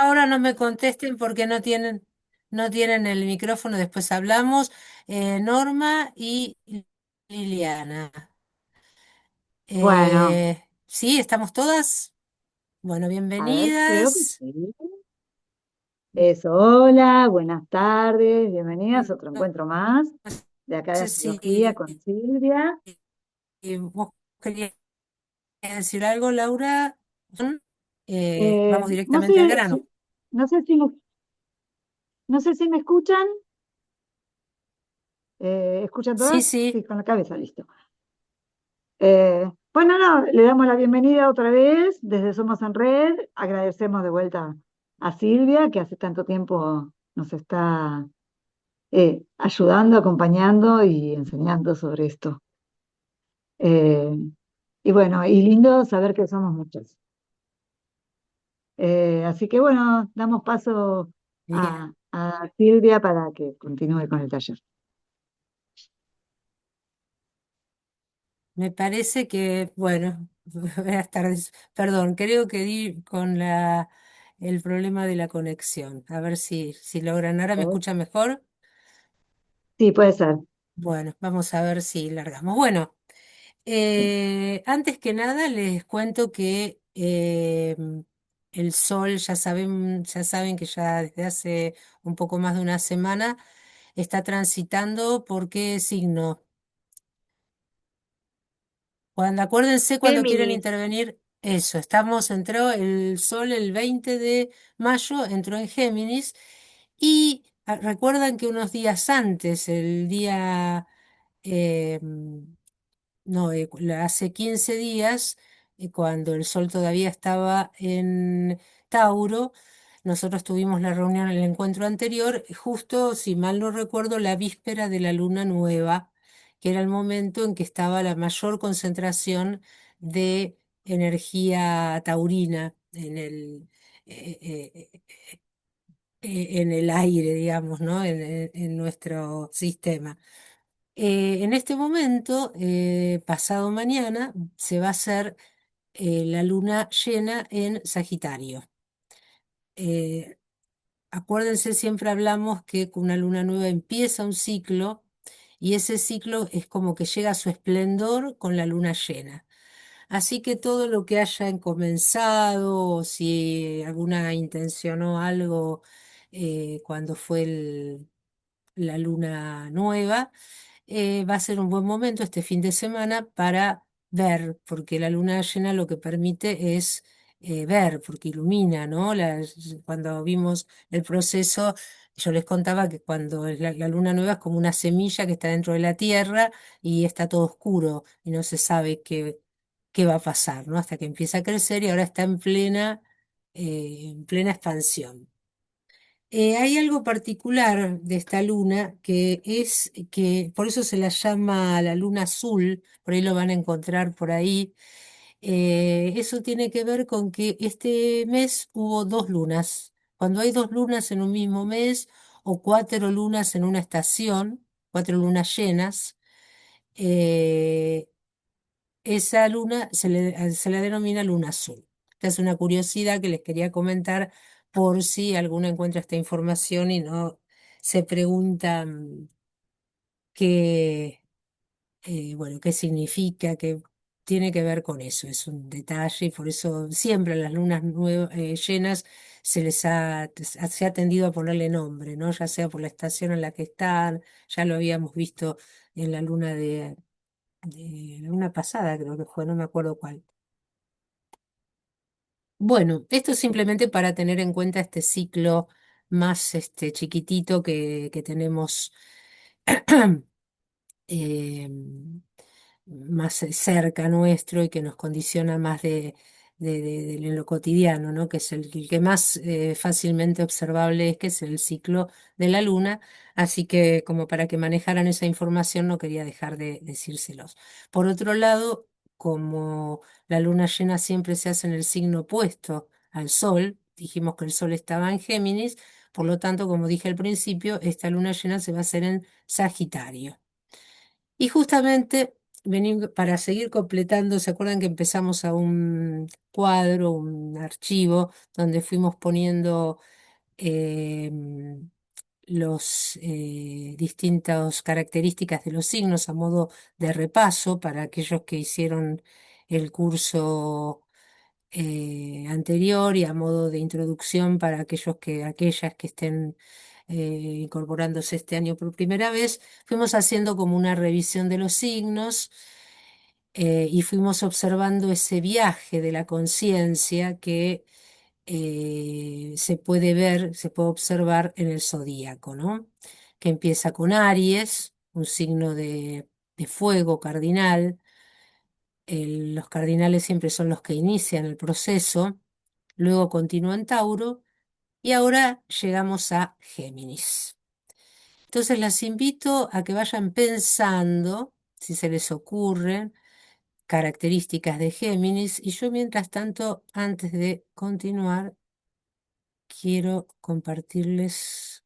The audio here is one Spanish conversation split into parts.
ahora no me contesten porque no tienen el micrófono, después hablamos. Norma y Liliana. Bueno, Sí, ¿estamos todas? Bueno, a ver, creo que bienvenidas. sí. Eso, hola, buenas tardes, bienvenidas a otro No encuentro más de acá de sé Astrología si con Silvia. vos querías decir algo, Laura. Vamos No directamente al sé, grano. no sé si me, no sé si me escuchan. ¿Escuchan Sí, todas? sí. Sí, con la cabeza, listo. Bueno, no, le damos la bienvenida otra vez desde Somos en Red. Agradecemos de vuelta a Silvia, que hace tanto tiempo nos está ayudando, acompañando y enseñando sobre esto. Eh, y bueno, y lindo saber que somos muchos. Así que bueno, damos paso Bien. a Silvia para que continúe con el taller. Me parece que, bueno, buenas tardes. Perdón, creo que di con el problema de la conexión. A ver si logran. ¿Ahora me ¿Oh? escuchan mejor? Sí, puede ser. Bueno, vamos a ver si largamos. Bueno, antes que nada les cuento que el sol, ya saben que ya desde hace un poco más de una semana está transitando por qué signo. Acuérdense cuando quieren Géminis. intervenir, eso, entró el sol el 20 de mayo, entró en Géminis y recuerdan que unos días antes, el día, eh, no, hace 15 días, cuando el sol todavía estaba en Tauro, nosotros tuvimos la reunión, el encuentro anterior, justo, si mal no recuerdo, la víspera de la luna nueva, que era el momento en que estaba la mayor concentración de energía taurina en el aire, digamos, ¿no? En nuestro sistema. En este momento, pasado mañana, se va a hacer la luna llena en Sagitario. Eh, Acuérdense, siempre hablamos que con una luna nueva empieza un ciclo y ese ciclo es como que llega a su esplendor con la luna llena. Así que todo lo que hayan comenzado, o si alguna intencionó algo cuando fue la luna nueva, va a ser un buen momento este fin de semana para ver, porque la luna llena lo que permite es ver, porque ilumina, ¿no? Cuando vimos el proceso, yo les contaba que cuando es la luna nueva es como una semilla que está dentro de la Tierra y está todo oscuro y no se sabe qué va a pasar, ¿no? Hasta que empieza a crecer y ahora está en plena expansión. Hay algo particular de esta luna que es que por eso se la llama la luna azul, por ahí lo van a encontrar por ahí. Eso tiene que ver con que este mes hubo dos lunas. Cuando hay dos lunas en un mismo mes o cuatro lunas en una estación, cuatro lunas llenas, eh, esa luna se la denomina luna azul. Esta es una curiosidad que les quería comentar por si alguno encuentra esta información y no se preguntan qué, bueno, qué significa, qué tiene que ver con eso. Es un detalle y por eso siempre a las lunas llenas se ha tendido a ponerle nombre, ¿no? Ya sea por la estación en la que están, ya lo habíamos visto en la luna de la luna pasada, creo que fue, no me acuerdo cuál. Bueno, esto es simplemente para tener en cuenta este ciclo más chiquitito que tenemos eh, más cerca nuestro y que nos condiciona más de lo cotidiano, ¿no? Que es el que más fácilmente observable es, que es el ciclo de la luna. Así que como para que manejaran esa información no quería dejar de decírselos. Por otro lado, como la luna llena siempre se hace en el signo opuesto al Sol, dijimos que el Sol estaba en Géminis, por lo tanto, como dije al principio, esta luna llena se va a hacer en Sagitario. Y justamente para seguir completando, ¿se acuerdan que empezamos a un cuadro, un archivo, donde fuimos poniendo em, los distintas características de los signos a modo de repaso para aquellos que hicieron el curso anterior y a modo de introducción para aquellas que estén incorporándose este año por primera vez? Fuimos haciendo como una revisión de los signos y fuimos observando ese viaje de la conciencia que se puede ver, se puede observar en el zodíaco, ¿no? Que empieza con Aries, un signo de fuego cardinal. Los cardinales siempre son los que inician el proceso, luego continúa en Tauro y ahora llegamos a Géminis. Entonces las invito a que vayan pensando, si se les ocurren, características de Géminis y yo mientras tanto, antes de continuar, quiero compartirles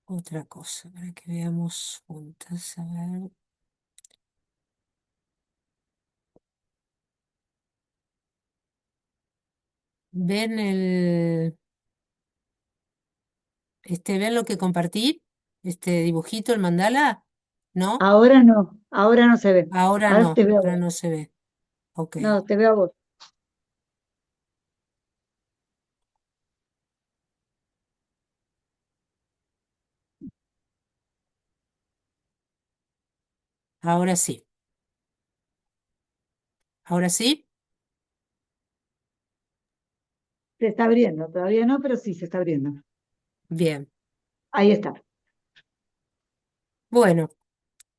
otra cosa para que veamos juntas. A ver, ¿ven ven lo que compartí? Este dibujito, el mandala, ¿no? Ahora no se ve. Ahora te veo a Ahora vos. no se ve. Ok, No, te veo a vos. ahora sí. Ahora sí. Se está abriendo, todavía no, pero sí se está abriendo. Bien. Ahí está. Bueno.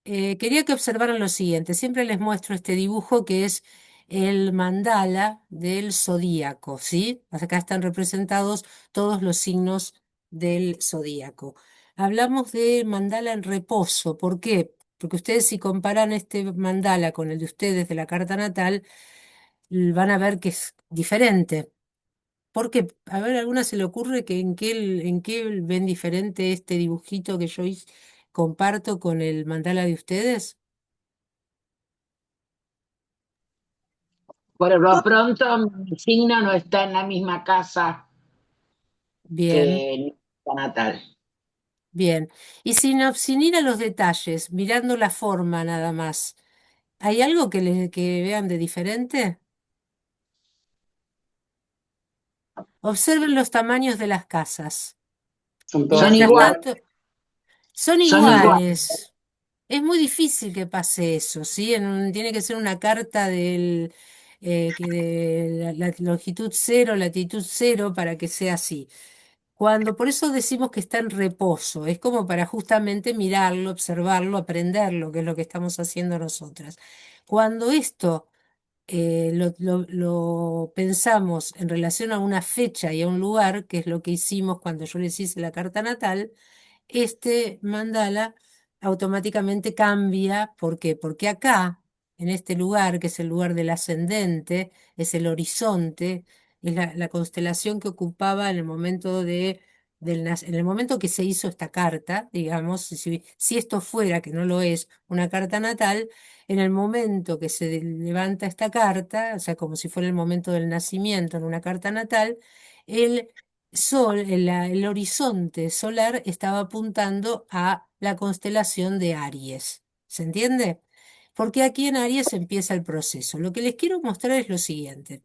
Quería que observaran lo siguiente. Siempre les muestro este dibujo que es el mandala del zodíaco, ¿sí? Acá están representados todos los signos del zodíaco. Hablamos de mandala en reposo. ¿Por qué? Porque ustedes si comparan este mandala con el de ustedes de la carta natal, van a ver que es diferente. ¿Por qué? A ver, ¿a alguna se le ocurre que en qué ven diferente este dibujito que yo comparto con el mandala de ustedes? Por lo pronto, mi signo no está en la misma casa Bien, que mi casa natal. bien. Y sin ir a los detalles, mirando la forma nada más, ¿hay algo que vean de diferente? Observen los tamaños de las casas. Son Y Son todas mientras iguales. iguales, tanto, son son iguales. iguales. Es muy difícil que pase eso, ¿sí? Tiene que ser una carta de la longitud cero, latitud cero, para que sea así. Por eso decimos que está en reposo, es como para justamente mirarlo, observarlo, aprenderlo, que es lo que estamos haciendo nosotras. Cuando esto lo pensamos en relación a una fecha y a un lugar, que es lo que hicimos cuando yo les hice la carta natal, este mandala automáticamente cambia. ¿Por qué? Porque acá, en este lugar, que es el lugar del ascendente, es el horizonte, es la constelación que ocupaba en el momento en el momento que se hizo esta carta, digamos, si esto fuera, que no lo es, una carta natal, en el momento que se levanta esta carta, o sea, como si fuera el momento del nacimiento en una carta natal, el sol, el horizonte solar estaba apuntando a la constelación de Aries. ¿Se entiende? Porque aquí en Aries empieza el proceso. Lo que les quiero mostrar es lo siguiente.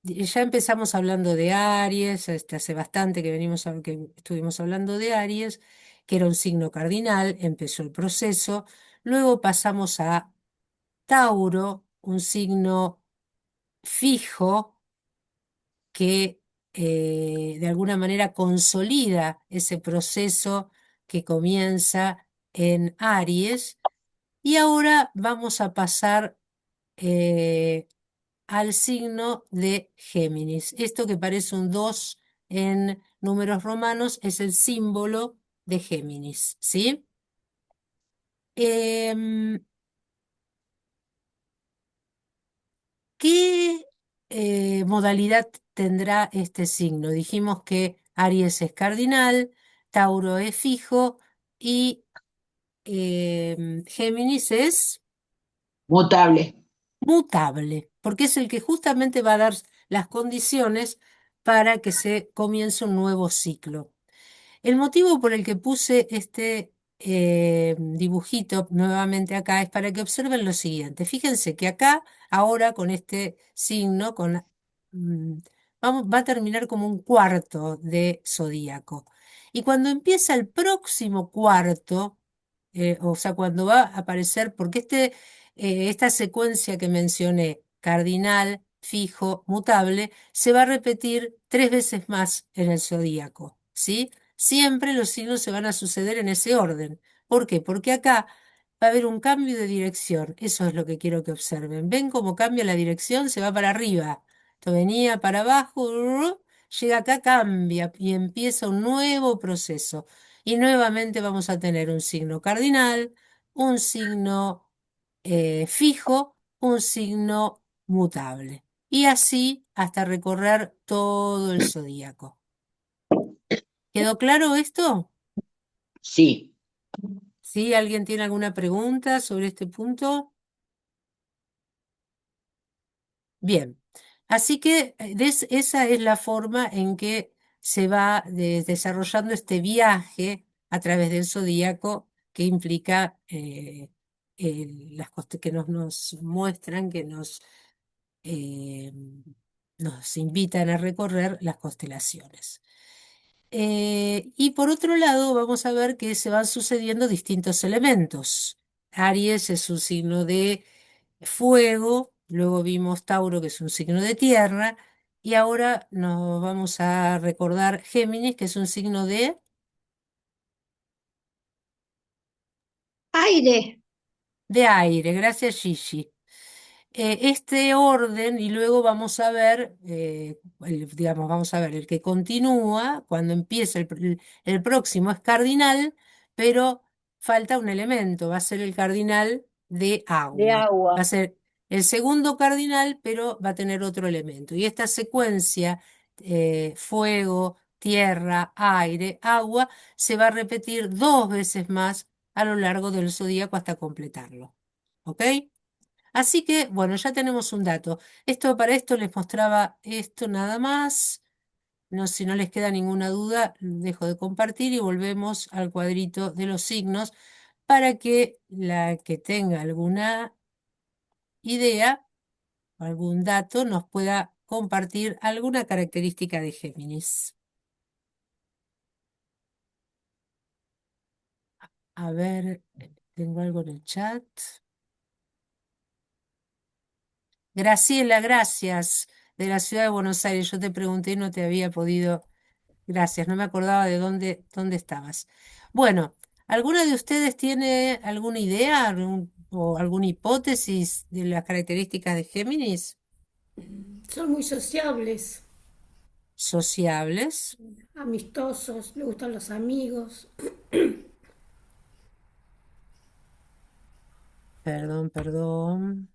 Ya empezamos hablando de Aries, hace bastante que estuvimos hablando de Aries, que era un signo cardinal, empezó el proceso. Luego pasamos a Tauro, un signo fijo que de alguna manera consolida ese proceso que comienza en Aries. Y ahora vamos a pasar eh, al signo de Géminis. Esto que parece un 2 en números romanos es el símbolo de Géminis, ¿sí? Em, ¿Qué modalidad tendrá este signo? Dijimos que Aries es cardinal, Tauro es fijo y Géminis es Mutable. Mutable, porque es el que justamente va a dar las condiciones para que se comience un nuevo ciclo. El motivo por el que puse este dibujito nuevamente acá es para que observen lo siguiente. Fíjense que acá, ahora con este signo, mm, va a terminar como un cuarto de zodíaco. Y cuando empieza el próximo cuarto, o sea, cuando va a aparecer, porque esta secuencia que mencioné, cardinal, fijo, mutable, se va a repetir 3 veces más en el zodíaco, ¿sí? Siempre los signos se van a suceder en ese orden. ¿Por qué? Porque acá va a haber un cambio de dirección. Eso es lo que quiero que observen. ¿Ven cómo cambia la dirección? Se va para arriba. Esto venía para abajo, llega acá, cambia y empieza un nuevo proceso. Y nuevamente vamos a tener un signo cardinal, un signo fijo, un signo mutable. Y así hasta recorrer todo el zodíaco. ¿Quedó claro esto? Sí. ¿Sí? ¿Alguien tiene alguna pregunta sobre este punto? Bien. Así que esa es la forma en que se va desarrollando este viaje a través del zodíaco que implica que nos muestran, que eh, nos invitan a recorrer las constelaciones. Y por otro lado, vamos a ver que se van sucediendo distintos elementos. Aries es un signo de fuego, luego vimos Tauro, que es un signo de tierra, y ahora nos vamos a recordar Géminis, que es un signo Aire, de aire. Gracias, Gigi. Este orden y luego vamos a ver, digamos, vamos a ver el que continúa, cuando empieza el próximo es cardinal, pero falta un elemento, va a ser el cardinal de de agua. Va a agua. ser el segundo cardinal, pero va a tener otro elemento. Y esta secuencia, fuego, tierra, aire, agua, se va a repetir 2 veces más a lo largo del zodíaco hasta completarlo. ¿Ok? Así que, bueno, ya tenemos un dato. Para esto les mostraba esto nada más. No, si no les queda ninguna duda, dejo de compartir y volvemos al cuadrito de los signos para que la que tenga alguna idea, algún dato, nos pueda compartir alguna característica de Géminis. A ver, tengo algo en el chat. Graciela, gracias, de la ciudad de Buenos Aires. Yo te pregunté y no te había podido. Gracias, no me acordaba de dónde estabas. Bueno, ¿alguna de ustedes tiene alguna idea o alguna hipótesis de las características de Géminis? Son muy sociables, Sociables. amistosos, le gustan los amigos. Perdón, perdón.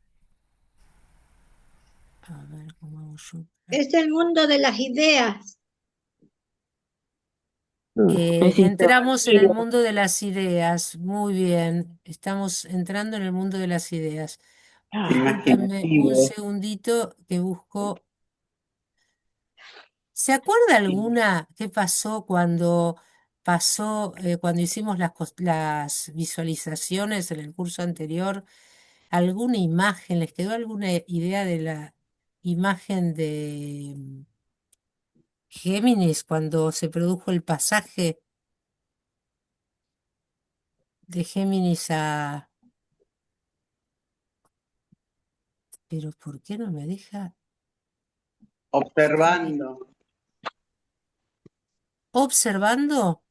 A ver, ¿cómo hago yo? Es el mundo de las ideas. Es Entramos en el introvertido. mundo de las ideas. Muy bien, estamos entrando en el mundo de las ideas. Discúlpenme un Imaginativo. segundito que busco. ¿Se acuerda alguna qué pasó cuando hicimos las visualizaciones en el curso anterior? ¿Alguna imagen? ¿Les quedó alguna idea de la imagen de Géminis cuando se produjo el pasaje de Géminis a... Pero ¿por qué no me deja? Observando. Observando,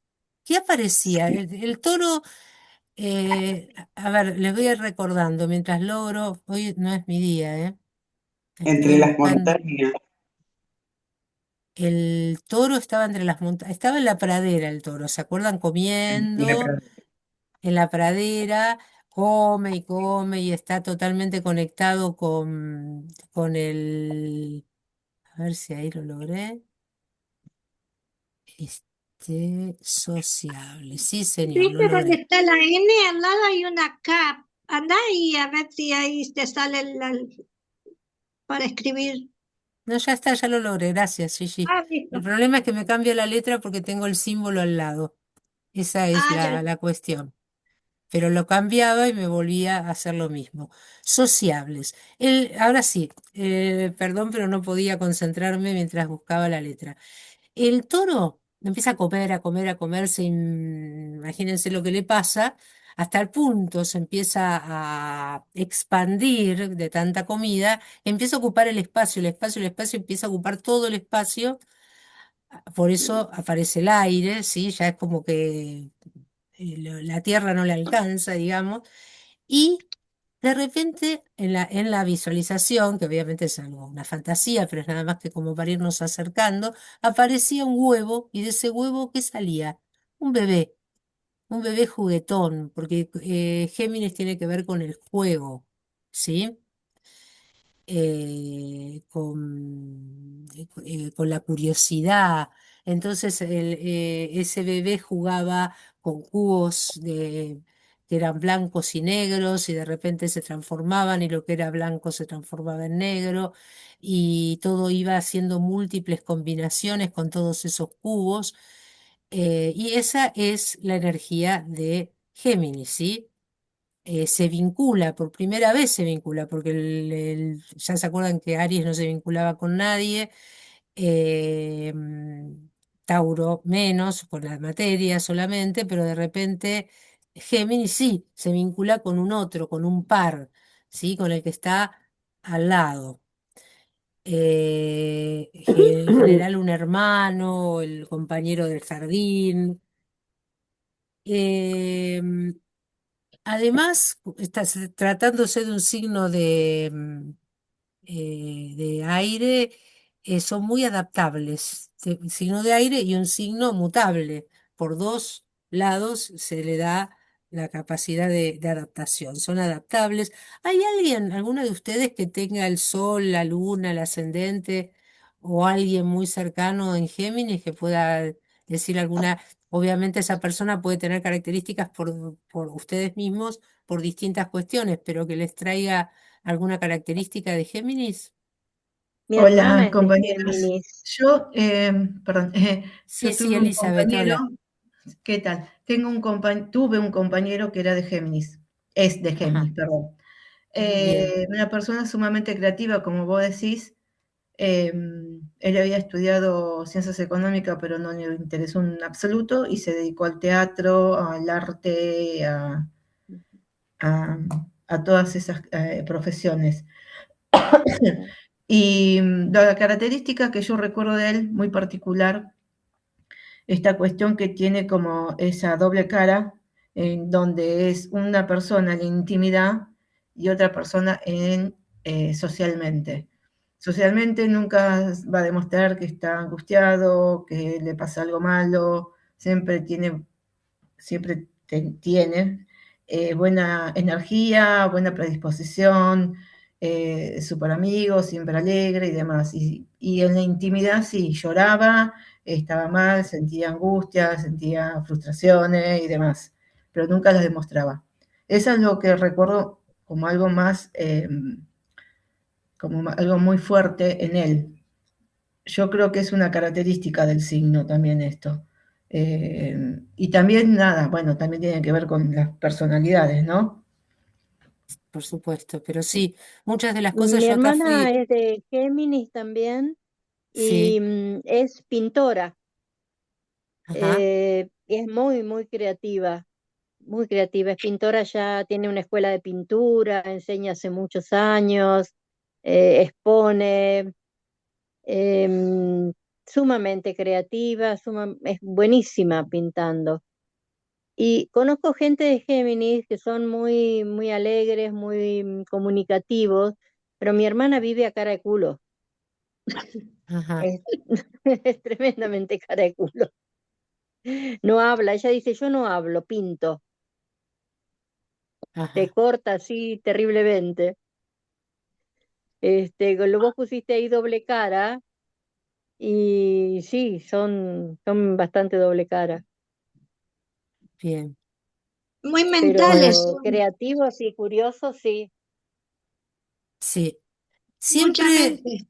¿qué aparecía? El toro, a ver, les voy a ir recordando mientras logro, hoy no es mi día, ¿eh? Estoy Entre las buscando. montañas. El toro estaba entre las montañas, estaba en la pradera el toro, ¿se acuerdan? En la Comiendo en la pradera, come y come y está totalmente conectado con a ver si ahí lo logré, sociable, sí señor, lo ¿Viste dónde logré. está la N? Al lado hay una K. Anda y a ver si ahí te sale para escribir. No, ya está, ya lo logré, gracias, Gigi. Ah, El listo. problema es que me cambia la letra porque tengo el símbolo al lado. Esa es Ah, ya. la cuestión. Pero lo cambiaba y me volvía a hacer lo mismo. Sociables. Ahora sí, perdón, pero no podía concentrarme mientras buscaba la letra. El toro empieza a comer, a comer, a comer, imagínense lo que le pasa, hasta el punto se empieza a expandir de tanta comida, empieza a ocupar el espacio, el espacio, empieza a ocupar todo el espacio, por eso aparece el aire, ¿sí? Ya es como que la tierra no le alcanza, digamos, y de repente en la visualización, que obviamente es algo, una fantasía, pero es nada más que como para irnos acercando, aparecía un huevo y de ese huevo, ¿qué salía? Un bebé, un bebé juguetón, porque Géminis tiene que ver con el juego, ¿sí? Con la curiosidad. Entonces ese bebé jugaba con cubos que eran blancos y negros y de repente se transformaban y lo que era blanco se transformaba en negro y todo iba haciendo múltiples combinaciones con todos esos cubos. Y esa es la energía de Géminis, ¿sí? Se vincula, por primera vez se vincula, porque ya se acuerdan que Aries no se vinculaba con nadie, eh, mm, Tauro menos, con la materia solamente, pero de repente Géminis sí, se vincula con un otro, con un par, ¿sí? Con el que está al lado. En general un hermano, el compañero del jardín. em, Además, tratándose de un signo de aire, son muy adaptables. Signo de aire y un signo mutable. Por dos lados se le da la capacidad de adaptación. Son adaptables. ¿Hay alguien, alguno de ustedes que tenga el sol, la luna, el ascendente o alguien muy cercano en Géminis que pueda decir alguna? Obviamente esa persona puede tener características por ustedes mismos, por distintas cuestiones, pero que les traiga alguna característica de Géminis. Mi hermana Hola, es de compañeras. Géminis. Yo, perdón, Sí, yo sí, tuve un Elizabeth, compañero, hola. ¿qué tal? Tuve un compañero que era de Géminis, es de Ajá, Géminis, perdón. bien, Una persona sumamente creativa, como vos decís. Él había estudiado ciencias económicas, pero no le interesó en absoluto y se dedicó al teatro, al arte, a, a todas esas profesiones. Y la característica que yo recuerdo de él, muy particular, esta cuestión que tiene como esa doble cara, en donde es una persona en intimidad y otra persona socialmente. Socialmente nunca va a demostrar que está angustiado, que le pasa algo malo, siempre tiene buena energía, buena predisposición, súper amigo, siempre alegre y demás. Y en la intimidad sí, lloraba, estaba mal, sentía angustia, sentía frustraciones y demás, pero nunca las demostraba. Eso es lo que recuerdo como algo más, como algo muy fuerte en él. Yo creo que es una característica del signo también esto. Y también, nada, bueno, también tiene que ver con las personalidades, ¿no? por supuesto, pero sí, muchas de las cosas Mi yo acá hermana fui, es de Géminis también y sí, es pintora. ajá, Es muy, muy creativa, muy creativa. Es pintora, ya tiene una escuela de pintura, enseña hace muchos años, expone, em, sumamente creativa, es buenísima pintando. Y conozco gente de Géminis que son muy, muy alegres, muy comunicativos, pero mi hermana vive a cara de culo. ajá, Es, es tremendamente cara de culo. No habla, ella dice, yo no hablo, pinto. Te ajá, corta así terriblemente. Vos pusiste ahí doble cara y sí, son bastante doble cara. bien. muy mentales pero son, creativos y curiosos, sí, Sí. mucha Siempre mente.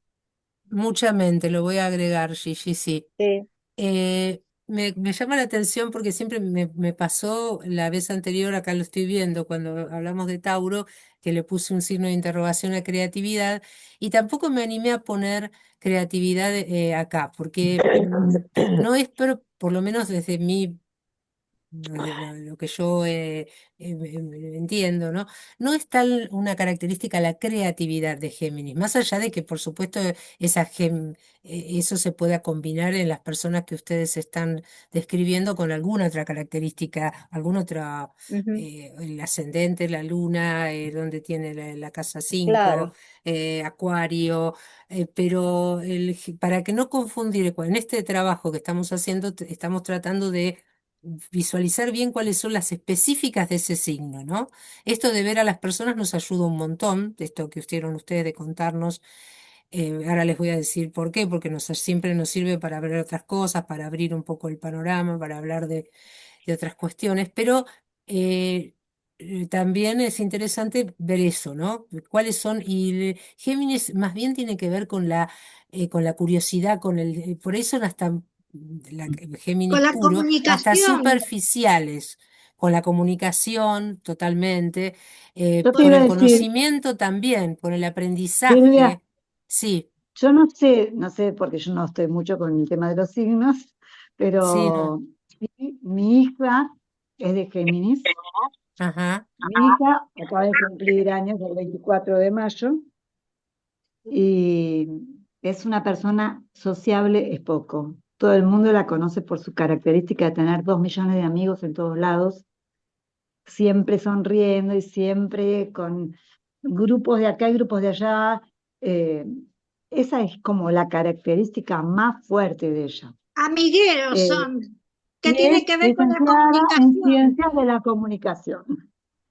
mucha mente, lo voy a agregar, Gigi, sí. sí. Me llama la atención porque siempre me pasó la vez anterior, acá lo estoy viendo, cuando hablamos de Tauro, que le puse un signo de interrogación a creatividad y tampoco me animé a poner creatividad acá, porque no es, pero por lo menos desde mi lo que yo entiendo, ¿no? No es tal una característica la creatividad de Géminis, más allá de que, por supuesto, eso se pueda combinar en las personas que ustedes están describiendo con alguna otra característica, alguna otra, Ujú, el ascendente, la luna, donde tiene la casa 5, claro. Acuario, pero para que no confundir, en este trabajo que estamos haciendo, estamos tratando de visualizar bien cuáles son las específicas de ese signo, ¿no? Esto de ver a las personas nos ayuda un montón, de esto que hicieron ustedes de contarnos. Ahora les voy a decir por qué, porque siempre nos sirve para ver otras cosas, para abrir un poco el panorama, para hablar de otras cuestiones, pero eh, también es interesante ver eso, ¿no? ¿Cuáles son? Géminis más bien tiene que ver con la curiosidad, por eso son hasta Con Géminis la puro, hasta comunicación, superficiales, con la comunicación totalmente, Yo te con iba a el decir, conocimiento también, con el Silvia, aprendizaje. Sí, yo no sé, no sé, porque yo no estoy mucho con el tema de los signos, sí, no. pero sí, mi hija es de Géminis. Ajá. Mi hija acaba de cumplir años el 24 de mayo y es una persona sociable, es poco. Todo el mundo la conoce por su característica de tener 2 millones de amigos en todos lados, siempre sonriendo y siempre con grupos de acá y grupos de allá. eh, Esa es como la característica más fuerte de ella. amigueros Eh, son, que y tiene es que ver con la licenciada en comunicación. ciencias de la comunicación.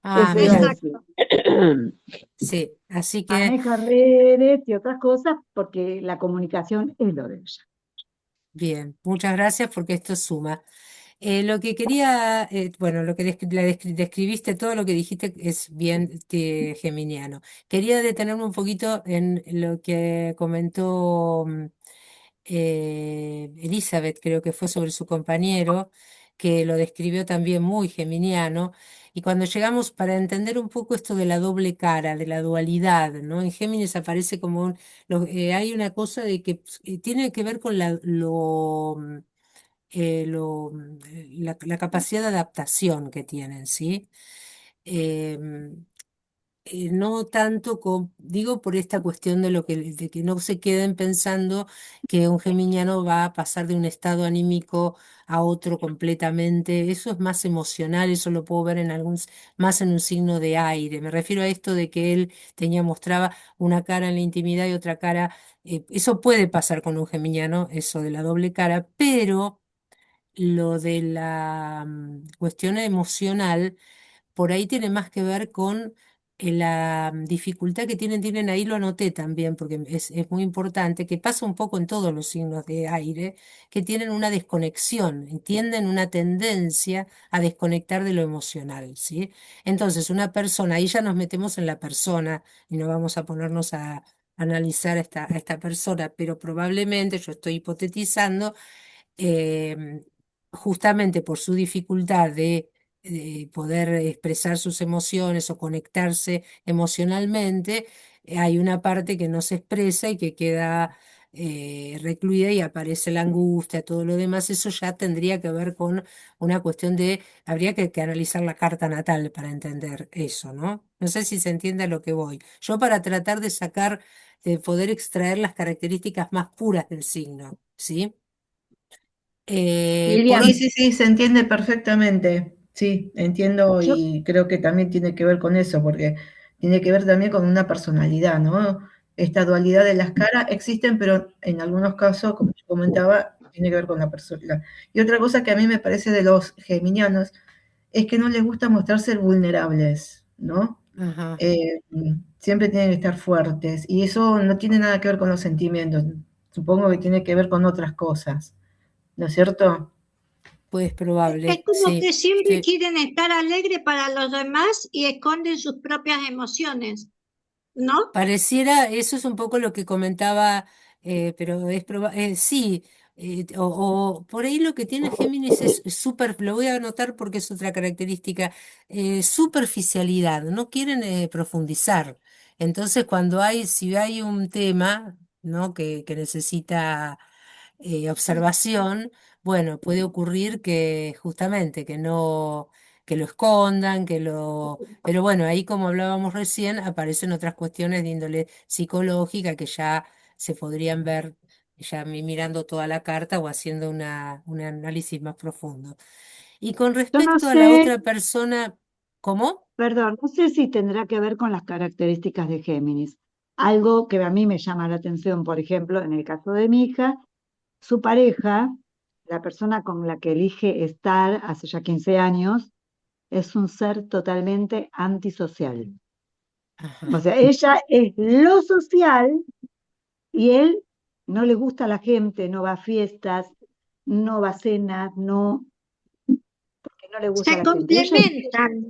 Ah, Eso iba a mira, decir. Exacto. sí, así que Maneja redes y otras cosas porque la comunicación es lo de ella. bien, muchas gracias porque esto suma. Lo que quería, bueno, lo que describiste, todo lo que dijiste es bien geminiano. Quería detenerme un poquito en lo que comentó Elizabeth, creo que fue sobre su compañero, que lo describió también muy geminiano. Y cuando llegamos para entender un poco esto de la doble cara, de la dualidad, ¿no? En Géminis aparece como hay una cosa de que tiene que ver con la capacidad de adaptación que tienen, ¿sí? Em, no tanto digo por esta cuestión de que no se queden pensando que un geminiano va a pasar de un estado anímico a otro completamente. Eso es más emocional, eso lo puedo ver más en un signo de aire. Me refiero a esto de que él mostraba una cara en la intimidad y otra cara. Eso puede pasar con un geminiano, eso de la doble cara, pero lo de la cuestión emocional, por ahí tiene más que ver con la dificultad que tienen ahí lo anoté también, porque es muy importante, que pasa un poco en todos los signos de aire, que tienen una desconexión, tienden una tendencia a desconectar de lo emocional, ¿sí? Entonces, una persona, ahí ya nos metemos en la persona y no vamos a ponernos a analizar a esta persona, pero probablemente, yo estoy hipotetizando, em, justamente por su dificultad de poder expresar sus emociones o conectarse emocionalmente, hay una parte que no se expresa y que queda recluida y aparece la angustia, todo lo demás. Eso ya tendría que ver con una cuestión habría que analizar la carta natal para entender eso, ¿no? No sé si se entiende a lo que voy. Yo para tratar de poder extraer las características más puras del signo, ¿sí? Por Sí, otro, sí, sí, se entiende perfectamente. Sí, entiendo Yo, y creo que también tiene que ver con eso, porque tiene que ver también con una personalidad, ¿no? Esta dualidad de las caras existen, pero en algunos casos, como yo comentaba, tiene que ver con la personalidad. Y otra cosa que a mí me parece de los geminianos es que no les gusta mostrarse vulnerables, ¿no? ajá. Eh, Siempre tienen que estar fuertes y eso no tiene nada que ver con los sentimientos. Supongo que tiene que ver con otras cosas, ¿no es cierto? pues es Es probable, como sí, que siempre sí. quieren estar alegres para los demás y esconden sus propias emociones, ¿no? Pareciera, eso es un poco lo que comentaba, pero sí, o por ahí lo que tiene Géminis es súper, lo voy a anotar porque es otra característica, superficialidad, no quieren profundizar. Entonces, si hay un tema, ¿no? que necesita observación, bueno, puede ocurrir que justamente que lo escondan, pero bueno, ahí como hablábamos recién, aparecen otras cuestiones de índole psicológica que ya se podrían ver ya mirando toda la carta o haciendo un análisis más profundo. Y con Yo no respecto a la sé, otra persona, ¿cómo? perdón, no sé si tendrá que ver con las características de Géminis. Algo que a mí me llama la atención, por ejemplo, en el caso de mi hija, su pareja, la persona con la que elige estar hace ya 15 años, es un ser totalmente antisocial. O Ajá. sea, ella es lo social y él no le gusta a la gente, no va a fiestas, no va a cenas, no, que no le gusta Se a la gente. complementan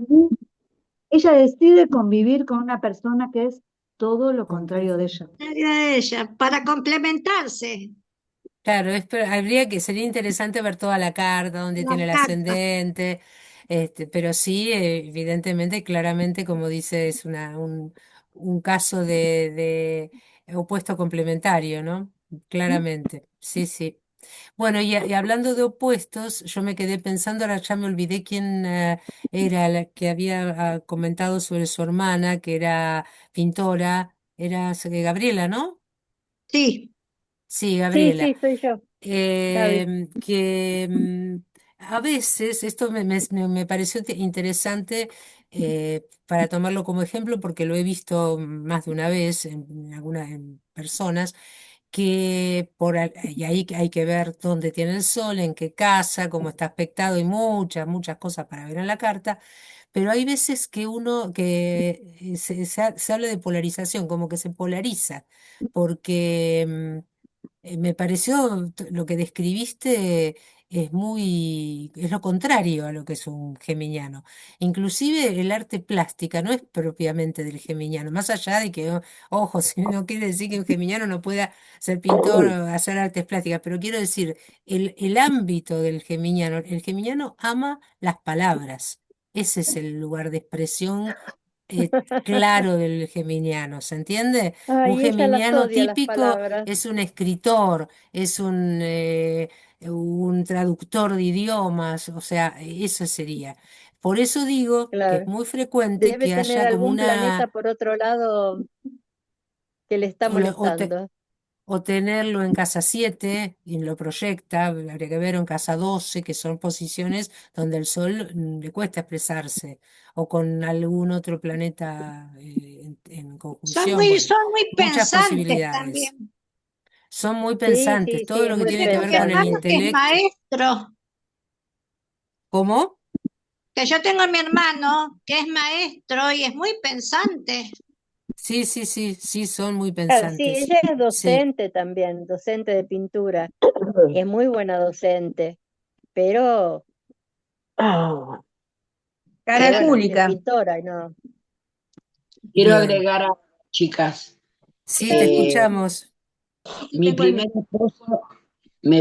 Ella decide convivir con una persona que es todo lo contrario de Completamente. ella. a ella para complementarse Claro, sería interesante ver toda la carta, dónde la tiene el carta. ascendente, pero sí, evidentemente, claramente, como dice, es un caso de opuesto complementario, ¿no? Claramente, sí, sí. Bueno, y hablando de opuestos, yo me quedé pensando, ahora ya me olvidé quién era la que había comentado sobre su hermana, que era pintora, era Gabriela, ¿no? Sí, Sí, Sí, Gabriela. sí, soy yo, Gaby. Que a veces, esto me pareció interesante para tomarlo como ejemplo porque lo he visto más de una vez en algunas en personas, y ahí hay que ver dónde tiene el sol, en qué casa, cómo está aspectado y muchas cosas para ver en la carta, pero hay veces que se habla de polarización, como que se polariza, porque me pareció lo que describiste es lo contrario a lo que es un geminiano. Inclusive el arte plástica no es propiamente del geminiano, más allá de que, ojo, si no quiere decir que un geminiano no pueda ser pintor o hacer artes plásticas, pero quiero decir, el ámbito del geminiano, el geminiano ama las palabras. Ese es el lugar de expresión claro del geminiano, ¿se entiende? Un Ay, ella las geminiano odia las típico palabras, es un escritor, es un traductor de idiomas, o sea, eso sería. Por eso digo que es claro. muy frecuente Debe que tener haya como algún planeta una, por otro lado que le está o, lo- o te- molestando. o tenerlo en casa 7 y lo proyecta, habría que ver en casa 12 que son posiciones donde el Sol le cuesta expresarse, o con algún otro planeta en conjunción, bueno, son muy muchas pensantes posibilidades. también. Son muy Sí, pensantes, sí, sí, todo es lo que muy Yo tiene que tengo ver mi con el pensante. hermano que es intelecto. maestro, ¿Cómo? que yo tengo mi hermano que es maestro y es muy pensante. Sí, sí, sí, sí, son muy Claro, sí, pensantes. ella es Sí, docente también, docente de pintura. Es muy buena docente, pero, Cara pero bueno, es Caracúlica. pintora y no. Quiero bien. agregar a chicas, Sí, te eh, escuchamos. mi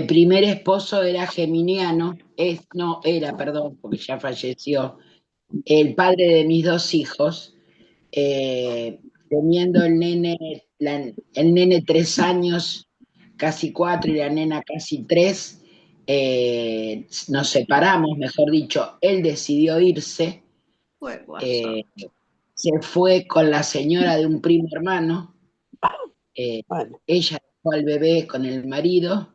primer esposo era geminiano, no, era, perdón, porque ya falleció, el padre de mis dos hijos, teniendo el nene 3 años, casi 4, y la nena casi 3, nos separamos, mejor dicho, él decidió irse, Pues guaso. eh, se fue con la señora de un primo hermano, Bueno, ella dejó al bebé con el marido,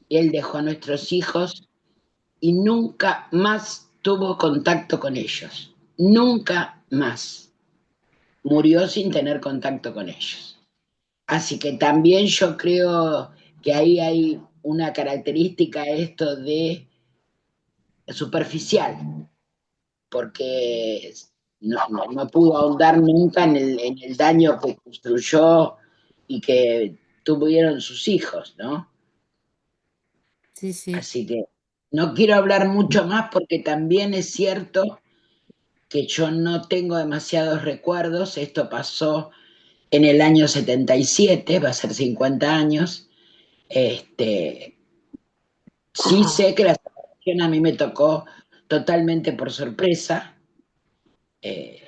él dejó a nuestros hijos y nunca más tuvo contacto con ellos, nunca más. Murió sin tener contacto con ellos. Así que también yo creo que ahí hay una característica esto de superficial, porque no pudo ahondar nunca en el daño que construyó y que tuvieron sus hijos, ¿no? Sí, sí. Así que No quiero hablar mucho más porque también es cierto que yo no tengo demasiados recuerdos. Esto pasó en el año 77, va a ser 50 años. Este, sí sé que la separación a mí me tocó totalmente por sorpresa, eh,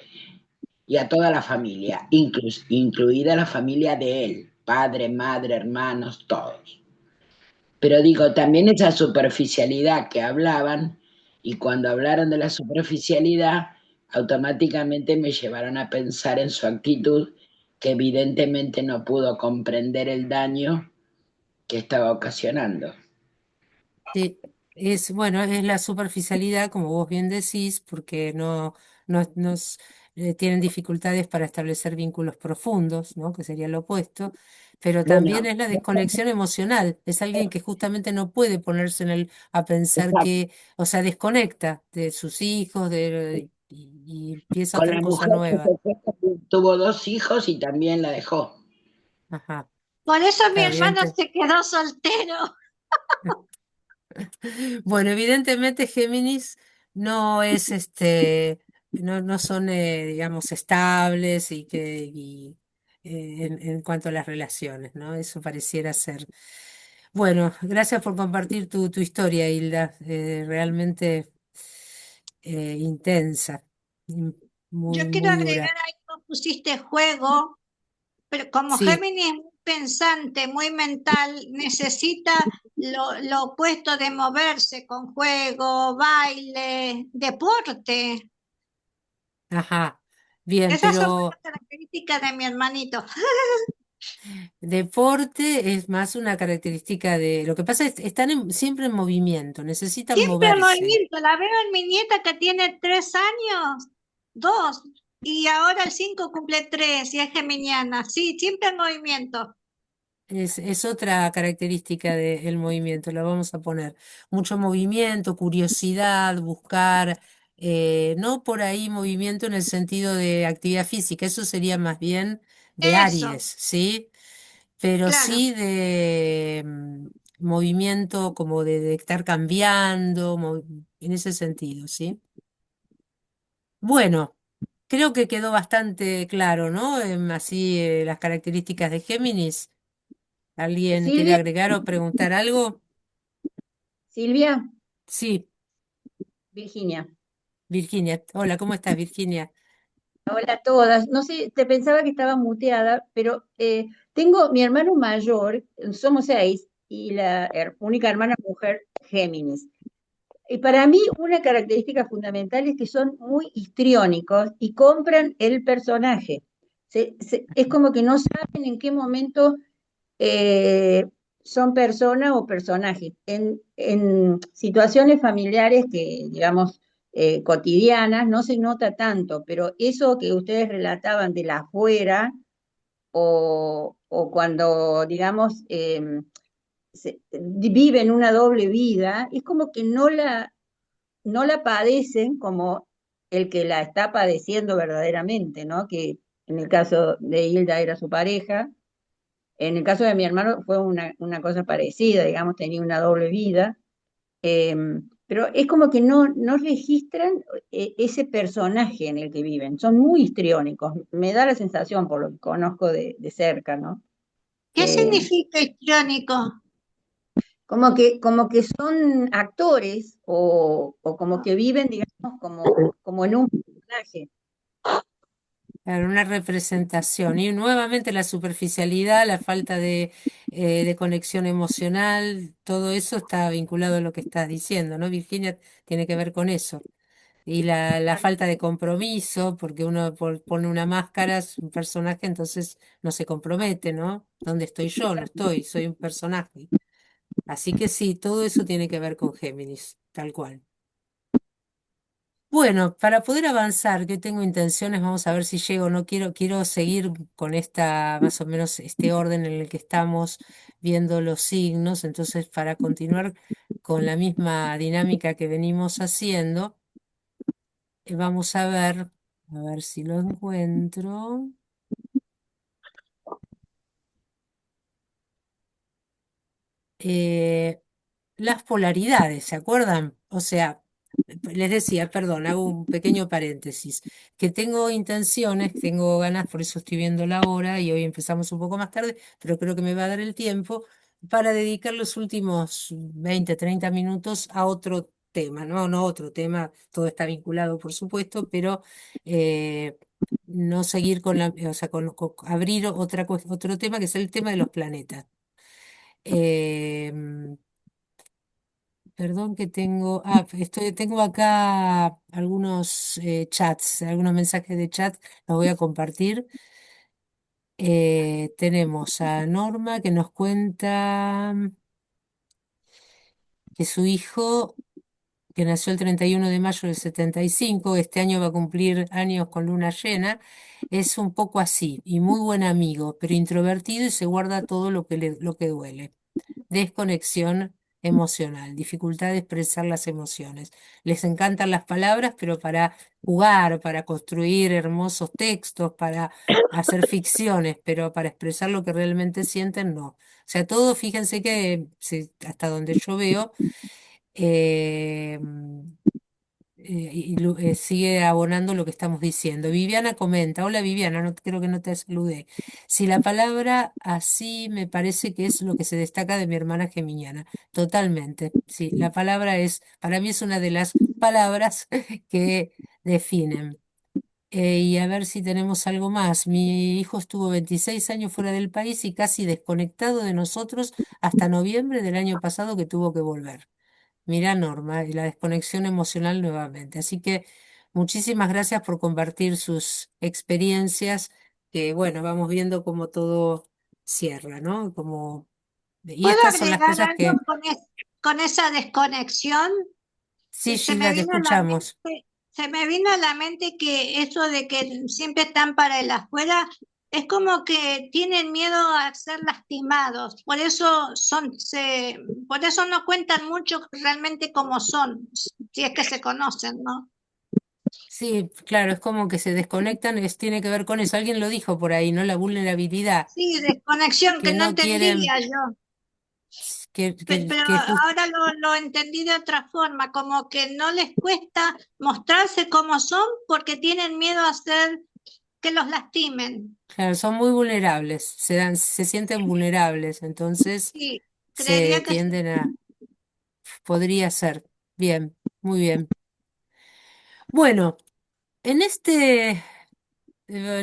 y a toda la familia, incluida la familia de él, padre, madre, hermanos, todos. Pero digo, también esa superficialidad que hablaban, y cuando hablaron de la superficialidad, automáticamente me llevaron a pensar en su actitud, que evidentemente no pudo comprender el daño que estaba ocasionando. Sí, es bueno, es la superficialidad, como vos bien decís, porque tienen dificultades para establecer vínculos profundos, ¿no? Que sería lo opuesto, pero también Bueno, es la desconexión emocional. Es alguien que justamente no puede ponerse a pensar exacto. que, o sea, desconecta de sus hijos, y empieza Con otra la cosa mujer que nueva. se fue, tuvo dos hijos y también la dejó. Ajá, Por eso mi está bien. hermano se quedó soltero. Bueno, evidentemente Géminis no es no son, digamos, estables en cuanto a las relaciones, ¿no? Eso pareciera ser. Bueno, gracias por compartir tu historia, Hilda, realmente intensa, y muy, Yo quiero muy agregar dura. ahí, vos pusiste juego, pero como Sí, Géminis es muy pensante, muy mental, necesita lo opuesto de moverse con juego, baile, deporte. ajá, bien, Esas son pero buenas características de mi hermanito. deporte es más una característica de. Lo que pasa es que están siempre en movimiento, necesitan Siempre en moverse. movimiento. La veo en mi nieta que tiene 3 años, 2, y ahora el 5 cumple 3 y es geminiana. Sí, siempre en movimiento. Es otra característica del movimiento, lo vamos a poner. Mucho movimiento, curiosidad, buscar, no por ahí movimiento en el sentido de actividad física, eso sería más bien de Eso, Aries, ¿sí? Pero claro. sí de movimiento como de estar cambiando, en ese sentido, ¿sí? Bueno, creo que quedó bastante claro, ¿no? Así, las características de Géminis. ¿Alguien quiere Silvia, agregar o preguntar algo? Silvia, Sí, Virginia. Virginia. Hola, ¿cómo estás, Virginia? Hola a todas. No sé, te pensaba que estaba muteada, pero tengo mi hermano mayor, somos 6, y la única hermana mujer, Géminis. Y para mí una característica fundamental es que son muy histriónicos y compran el personaje. Es como que no saben en qué momento eh, son persona o personaje. En situaciones familiares que, digamos, cotidianas no se nota tanto, pero eso que ustedes relataban de la afuera o cuando, digamos, viven una doble vida, es como que no la padecen como el que la está padeciendo verdaderamente, ¿no? Que en el caso de Hilda era su pareja, en el caso de mi hermano fue una cosa parecida, digamos, tenía una doble vida, eh, pero es como que no registran ese personaje en el que viven, son muy histriónicos, me da la sensación, por lo que conozco de cerca, ¿no? ¿Qué Que significa histriónico? como que son actores o como que viven, digamos, como en un personaje. Claro, una representación. Y nuevamente la superficialidad, la falta de conexión emocional, todo eso está vinculado a lo que estás diciendo, ¿no? Virginia, tiene que ver con eso. Y la falta de compromiso, porque uno pone una máscara, es un personaje, entonces no se compromete, ¿no? ¿Dónde estoy yo? No estoy, soy un personaje. Así que sí, todo eso tiene que ver con Géminis, tal cual. Bueno, para poder avanzar, que tengo intenciones, vamos a ver si llego. No quiero seguir con más o menos este orden en el que estamos viendo los signos. Entonces, para continuar con la misma dinámica que venimos haciendo, vamos a ver si lo encuentro. Eh, las polaridades, ¿se acuerdan? O sea, les decía, perdón, hago un pequeño paréntesis, que tengo intenciones, tengo ganas, por eso estoy viendo la hora y hoy empezamos un poco más tarde, pero creo que me va a dar el tiempo para dedicar los últimos 20, 30 minutos a otro tema, ¿no? No otro tema, todo está vinculado, por supuesto, pero eh, no seguir con la, o sea, abrir otro tema que es el tema de los planetas. Em, Perdón que tengo, tengo acá algunos chats, algunos mensajes de chat, los voy a compartir. Tenemos a Norma que nos cuenta que su hijo, que nació el 31 de mayo del 75, este año va a cumplir años con luna llena, es un poco así y muy buen amigo, pero introvertido y se guarda todo lo que duele. Desconexión emocional, dificultad de expresar las emociones. Les encantan las palabras, pero para jugar, para construir hermosos textos, para hacer ficciones, pero para expresar lo que realmente sienten, no. O sea, todo, fíjense que hasta donde yo veo, eh, sigue abonando lo que estamos diciendo. Viviana comenta, hola Viviana, creo que no te saludé. Si la palabra así me parece que es lo que se destaca de mi hermana geminiana, totalmente. Sí, la palabra es, para mí es una de las palabras que definen. Y a ver si tenemos algo más. Mi hijo estuvo 26 años fuera del país y casi desconectado de nosotros hasta noviembre del año pasado que tuvo que volver. Mira, Norma, y la desconexión emocional nuevamente. Así que muchísimas gracias por compartir sus experiencias, que bueno, vamos viendo cómo todo cierra, ¿no? Y ¿Puedo estas son las agregar cosas algo que... con esa desconexión? Sí, Se me Gilda, te vino a la escuchamos. mente, se me vino a la mente que eso de que siempre están para el afuera es como que tienen miedo a ser lastimados, por eso no cuentan mucho realmente cómo son, si es que se conocen, ¿no? Sí, claro, es como que se desconectan, tiene que ver con eso. Alguien lo dijo por ahí, ¿no? La vulnerabilidad, Sí, desconexión que que no no quieren, entendía yo. Pero que ahora lo entendí de otra forma, como que no les cuesta mostrarse como son porque tienen miedo a hacer que los lastimen. claro, son muy vulnerables, se sienten vulnerables, entonces Sí, se creería que sí. tienden a, podría ser. Bien, muy bien. Bueno, en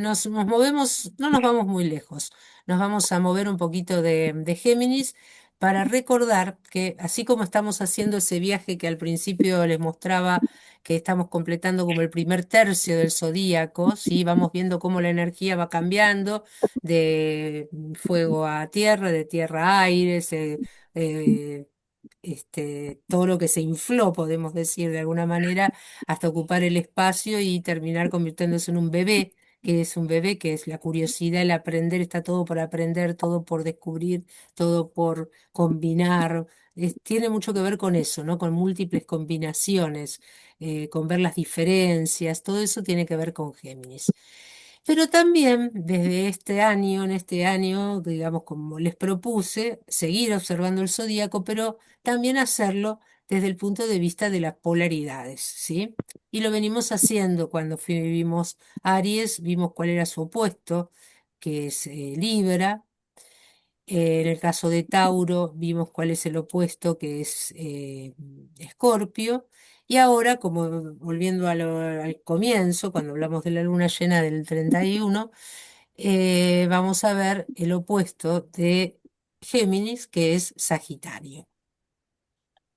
nos movemos, no nos vamos muy lejos, nos vamos a mover un poquito de Géminis para recordar que así como estamos haciendo ese viaje que al principio les mostraba que estamos completando como el primer tercio del zodíaco, ¿sí? Vamos viendo cómo la energía va cambiando de fuego a tierra, de tierra a aire, eh, todo lo que se infló, podemos decir de alguna manera, hasta ocupar el espacio y terminar convirtiéndose en un bebé, que es un bebé, que es la curiosidad, el aprender, está todo por aprender, todo por descubrir, todo por combinar. Tiene mucho que ver con eso, ¿no? Con múltiples combinaciones, con ver las diferencias, todo eso tiene que ver con Géminis. Pero también desde este año, en este año, digamos, como les propuse, seguir observando el zodíaco, pero también hacerlo desde el punto de vista de las polaridades, ¿sí? Y lo venimos haciendo cuando vimos Aries, vimos cuál era su opuesto, que es Libra. En el caso de Tauro, vimos cuál es el opuesto, que es Escorpio. Y ahora, como volviendo al comienzo, cuando hablamos de la luna llena del 31, vamos a ver el opuesto de Géminis, que es Sagitario.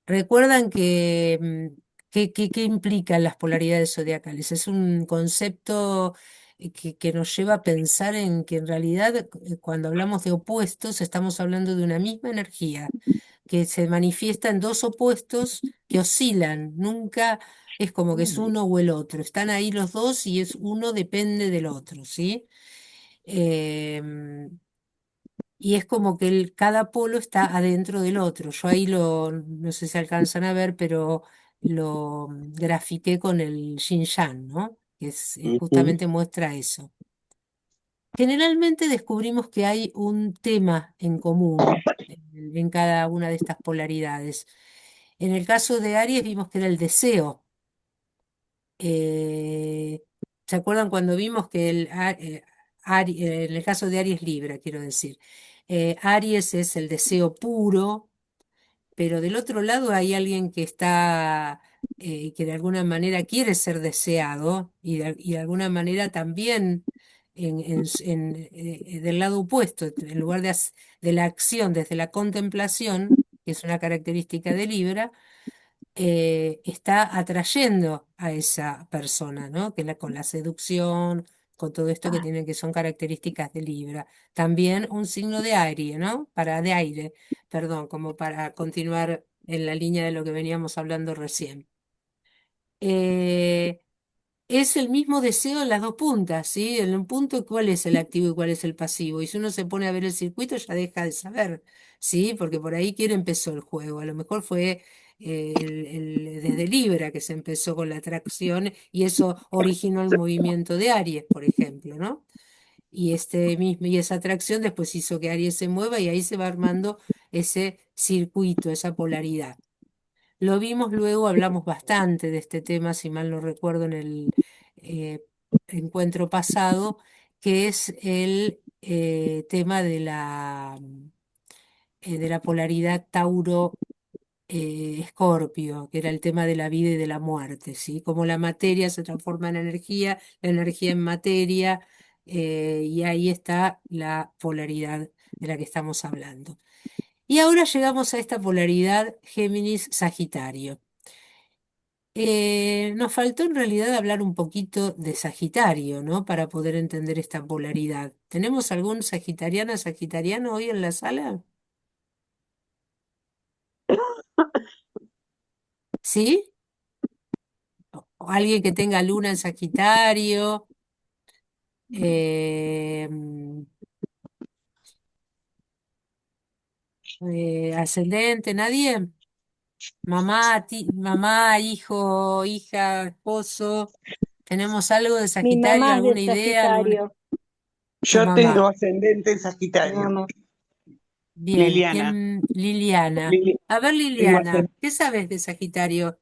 ¿Recuerdan qué implican las polaridades zodiacales? Es un concepto que nos lleva a pensar en que en realidad cuando hablamos de opuestos estamos hablando de una misma energía que se manifiesta en dos opuestos que oscilan, nunca es como que es uno o el otro, están ahí los dos y es uno depende del otro, ¿sí? Em, y es como que cada polo está adentro del otro. Yo ahí no sé si alcanzan a ver, pero lo grafiqué con el Yin Yang, ¿no? Que Ujú. justamente muestra eso. Generalmente descubrimos que hay un tema en común en cada una de estas polaridades. En el caso de Aries vimos que era el deseo. Eh, ¿Se acuerdan cuando vimos que en el caso de Aries Libra, quiero decir, Aries es el deseo puro, pero del otro lado hay alguien que está, que de alguna manera quiere ser deseado y de alguna manera también del lado opuesto, en lugar de la acción desde la contemplación, que es una característica de Libra, está atrayendo a esa persona, ¿no? Con la seducción, con todo esto que tienen que son características de Libra. También un signo de aire, ¿no? De aire, perdón, como para continuar en la línea de lo que veníamos hablando recién. Eh, es el mismo deseo en las dos puntas, ¿sí? En un punto, ¿cuál es el activo y cuál es el pasivo? Y si uno se pone a ver el circuito, ya deja de saber, ¿sí? Porque por ahí, ¿quién empezó el juego? A lo mejor fue desde Libra que se empezó con la atracción y eso originó el movimiento de Aries, por ejemplo, ¿no? Y esa atracción después hizo que Aries se mueva y ahí se va armando ese circuito, esa polaridad. Lo vimos luego, hablamos bastante de este tema, si mal no recuerdo, en el eh, encuentro pasado, que es el tema de la polaridad Tauro-Escorpio, que era el tema de la vida y de la muerte, ¿sí? Cómo la materia se transforma en energía, la energía en materia, y ahí está la polaridad de la que estamos hablando. Y ahora llegamos a esta polaridad Géminis-Sagitario. Nos faltó en realidad hablar un poquito de Sagitario, ¿no? Para poder entender esta polaridad. ¿Tenemos algún sagitariano hoy en la sala? ¿Sí? ¿O alguien que tenga luna en Sagitario? Eh, mm, ¿Ascendente? ¿Nadie? Mamá, hijo, hija, esposo. ¿Tenemos algo de Mi Sagitario? mamá es de ¿Alguna idea? Sagitario, Tu Yo tengo mamá. ascendente en mi Sagitario. mamá. Bien, Liliana. Liliana. Lili- A ver, tengo Liliana, ¿qué sabes de Sagitario?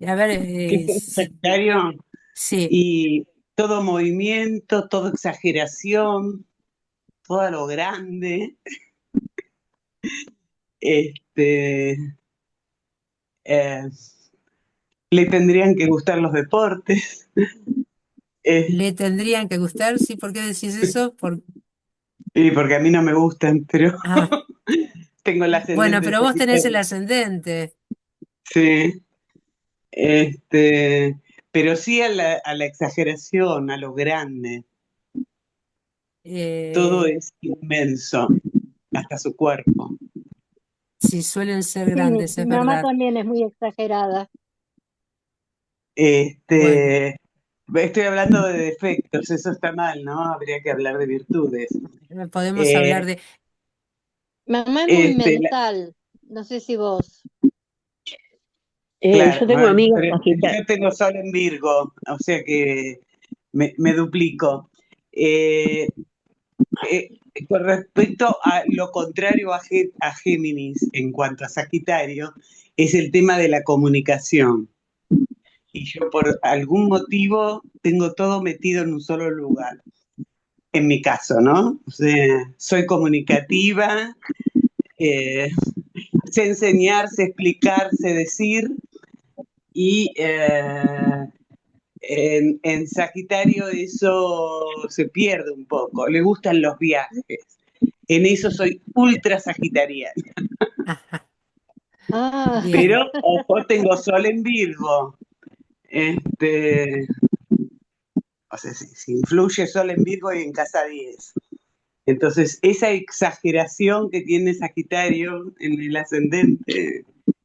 A ver, ¿Qué es Sagitario? sí, Y todo movimiento, toda exageración, todo lo grande. Este, eh, le tendrían que gustar los deportes. Eh, le tendrían que gustar, ¿sí? ¿Por qué decís eso? y porque a mí no me gustan, pero Ah, tengo el bueno, ascendente en pero vos tenés el Sagitario. ascendente. Sí. Este, pero sí a la exageración, a lo grande. Todo eh, es inmenso, hasta su cuerpo. sí, suelen ser Sí, grandes, es mi mamá verdad. también es muy exagerada. Bueno, Este, estoy hablando de defectos, eso está mal, ¿no? Habría que hablar de virtudes. podemos hablar Eh, de... Mamá es muy este, la- mental, no sé si vos. claro, Yo tengo amigas pero Sagitarias. yo tengo sol en Virgo, o sea que me duplico. Eh, eh, con respecto a lo contrario a Géminis en cuanto a Sagitario, es el tema de la comunicación. Y yo por algún motivo tengo todo metido en un solo lugar, en mi caso, ¿no? O sea, soy comunicativa, eh, sé enseñar, sé explicar, sé decir, y en Sagitario eso se pierde un poco, le gustan los viajes. En eso soy ultra sagitariana. Ajá, Ah, bien. Pero, ojo, tengo sol en Virgo. Este, o sea, si influye sol en Virgo y en casa 10. Entonces, esa exageración que tiene Sagitario en el ascendente,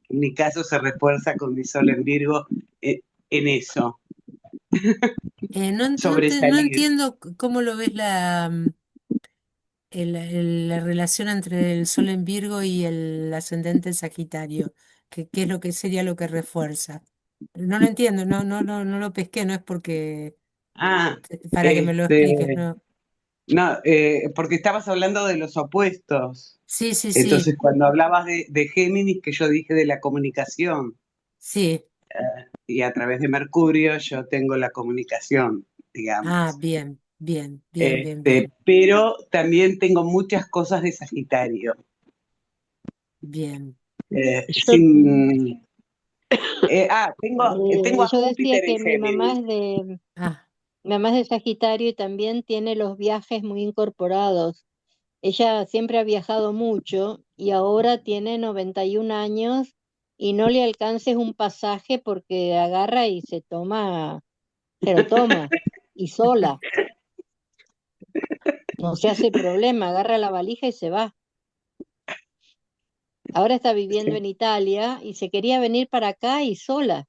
en mi caso se refuerza con mi sol en Virgo en eso, No sobresalir. entiendo cómo lo ves la relación entre el Sol en Virgo y el ascendente en Sagitario, qué es lo que sería lo que refuerza. No lo entiendo, no lo pesqué, no es porque, Ah, para que me lo expliques, este, ¿no? No, porque estabas hablando de los opuestos. Sí, sí, sí, Entonces, cuando hablabas de Géminis, que yo dije de la comunicación, sí. y a través de Mercurio yo tengo la comunicación, Ah, digamos. bien, bien, bien, bien, bien, Pero también tengo muchas cosas de Sagitario. bien. Yo, Sin, tengo a yo decía Júpiter en que Géminis. Ah, mi mamá es de Sagitario y también tiene los viajes muy incorporados. Ella siempre ha viajado mucho y ahora tiene 91 años y no le alcances un pasaje porque agarra y se lo toma y sola, no se hace problema, agarra la valija y se va. Ahora está viviendo Sí. en Italia y se quería venir para acá y sola.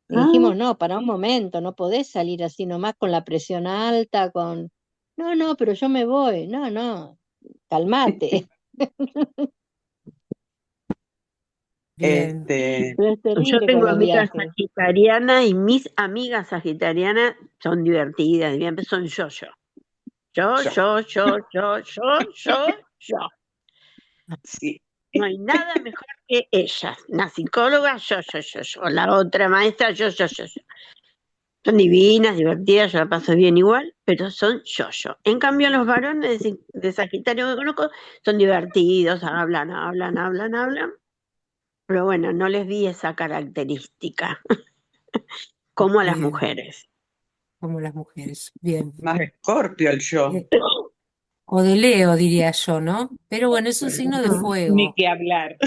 Y Ah, dijimos, no, para un momento, no podés salir así nomás con la presión alta, con... No, no, pero yo me voy. No, no, calmate. bien. Pero es Yo terrible con tengo los amigas viajes. sagitarianas y mis amigas sagitarianas son divertidas, son yo. Yo, yo, yo, yo, yo, yo, yo, yo. sí. No hay nada mejor que ellas. La psicóloga, yo. La otra maestra, yo. Son divinas, divertidas, yo la paso bien igual, pero son yo. En cambio, los varones de Sagitario que conozco son divertidos, hablan. Pero bueno, no les vi esa característica, como a las Bien, mujeres. como las mujeres. Bien. Más Escorpio el yo. Eh, o de Leo, diría yo, ¿no? Pero bueno, es un signo de Ni fuego. que hablar.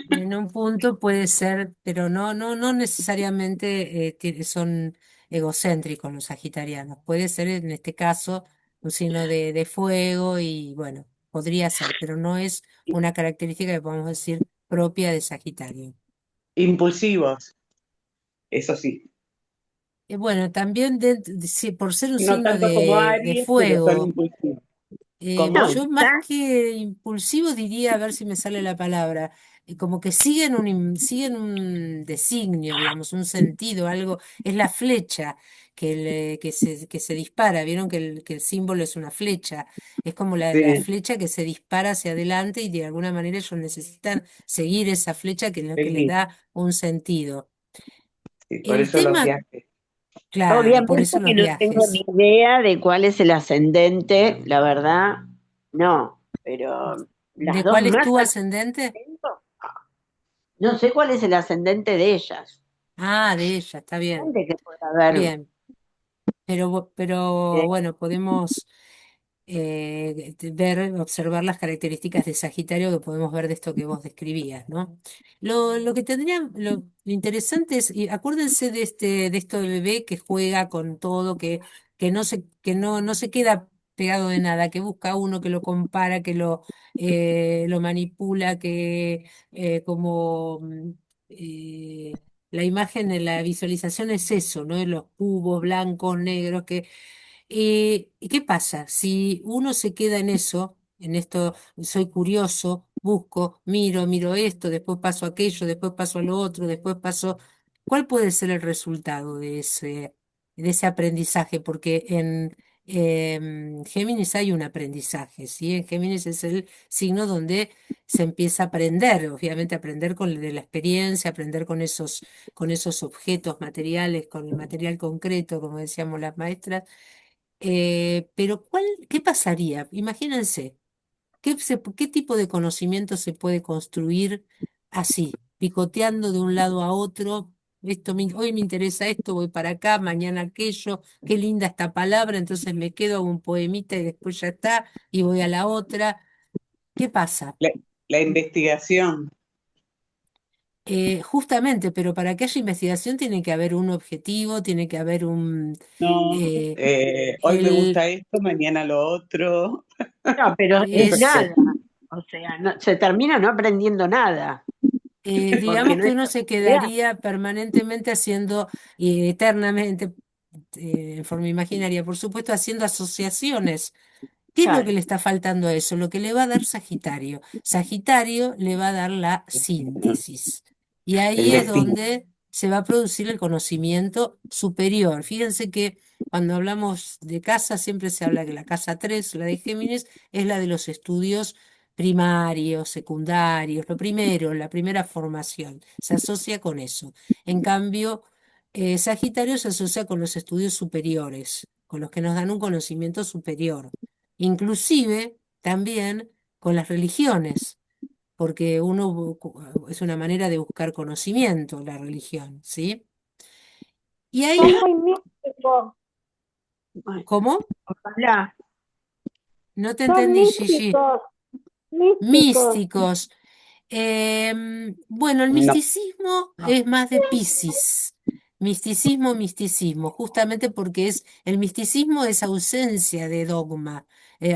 En un punto puede ser, pero no necesariamente son egocéntricos los sagitarianos. Puede ser en este caso un signo de fuego y bueno, podría ser, pero no es una característica que podemos decir propia de Sagitario. Impulsivos, eso sí. Bueno, también sí, por ser un No signo tanto como de Aries, pero son fuego. impulsivos. No, ¿Cómo? Yo más que impulsivo diría, a ver si me sale la palabra, como que siguen un designio, digamos, un sentido, algo, es la flecha que se dispara, vieron que el símbolo es una flecha, es como la Sí, flecha que se dispara hacia adelante y de alguna manera ellos necesitan seguir esa flecha que es lo que les seguí. da un sentido. Sí, por El eso los tema, viajes. claro, por obviamente eso que los no tengo ni viajes. idea de cuál es el ascendente, la verdad, no, pero las ¿De dos cuál es más tu al ascendente? momento, no sé cuál es el ascendente de ellas. Ah, de ella, está bien. Ascendente que pueda haber. Bien, pero eh, bueno, podemos observar las características de Sagitario que podemos ver de esto que vos describías, ¿no? Lo que lo interesante es, y acuérdense de esto de bebé que juega con todo, que no se queda pegado de nada, que busca uno, que lo compara, que lo manipula, que como la imagen en la visualización es eso, ¿no? Los cubos blancos, negros, ¿y qué pasa? Si uno se queda en eso, en esto, soy curioso, busco, miro esto, después paso aquello, después paso a lo otro, después paso, ¿cuál puede ser el resultado de ese aprendizaje? Porque en Géminis hay un aprendizaje, ¿sí? En Géminis es el signo donde se empieza a aprender, obviamente aprender de la experiencia, aprender con esos objetos materiales, con el material concreto, como decíamos las maestras. Pero ¿qué pasaría? Imagínense, ¿qué tipo de conocimiento se puede construir así, picoteando de un lado a otro? Hoy me interesa esto, voy para acá, mañana aquello, qué linda esta palabra, entonces me quedo, hago un poemita y después ya está, y voy a la otra. ¿Qué pasa? La, la investigación. Justamente, pero para que haya investigación tiene que haber un objetivo, tiene que haber No, eh, hoy me el, gusta esto, mañana lo otro. no, pero es es nada. O sea, se termina no aprendiendo nada, porque digamos no que es uno se real. quedaría permanentemente haciendo, y eternamente, en forma imaginaria, por supuesto, haciendo asociaciones. ¿Qué es lo que Claro. le está faltando a eso? Lo que le va a dar Sagitario. Sagitario le va a dar la síntesis. Y El ahí es destino. donde se va a producir el conocimiento superior. Fíjense que cuando hablamos de casa, siempre se habla que la casa 3, la de Géminis, es la de los estudios primarios, secundarios, lo primero, la primera formación, se asocia con eso. En cambio, Sagitario se asocia con los estudios superiores, con los que nos dan un conocimiento superior, inclusive también con las religiones, porque es una manera de buscar conocimiento, la religión, ¿sí? Y Son ahí, muy místicos, Bueno, ¿cómo? ojalá. No te son entendí, Gigi. místicos, místicos. Místicos. Bueno, el No, misticismo es más de Piscis. Misticismo, misticismo, justamente porque el misticismo es ausencia de dogma,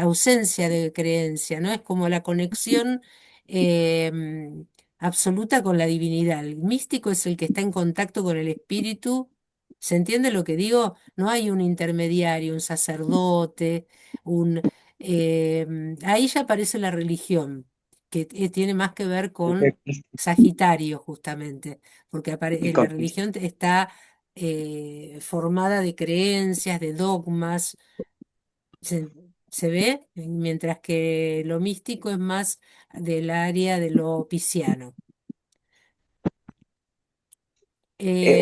ausencia de creencia, ¿no? Es como la conexión em, absoluta con la divinidad. El místico es el que está en contacto con el espíritu. ¿Se entiende lo que digo? No hay un intermediario, un sacerdote, ahí ya aparece la religión, que tiene más que ver con Sagitario, justamente, porque y la con- religión está formada de creencias, de dogmas, ¿se, se ve? Mientras que lo místico es más del área de lo pisciano.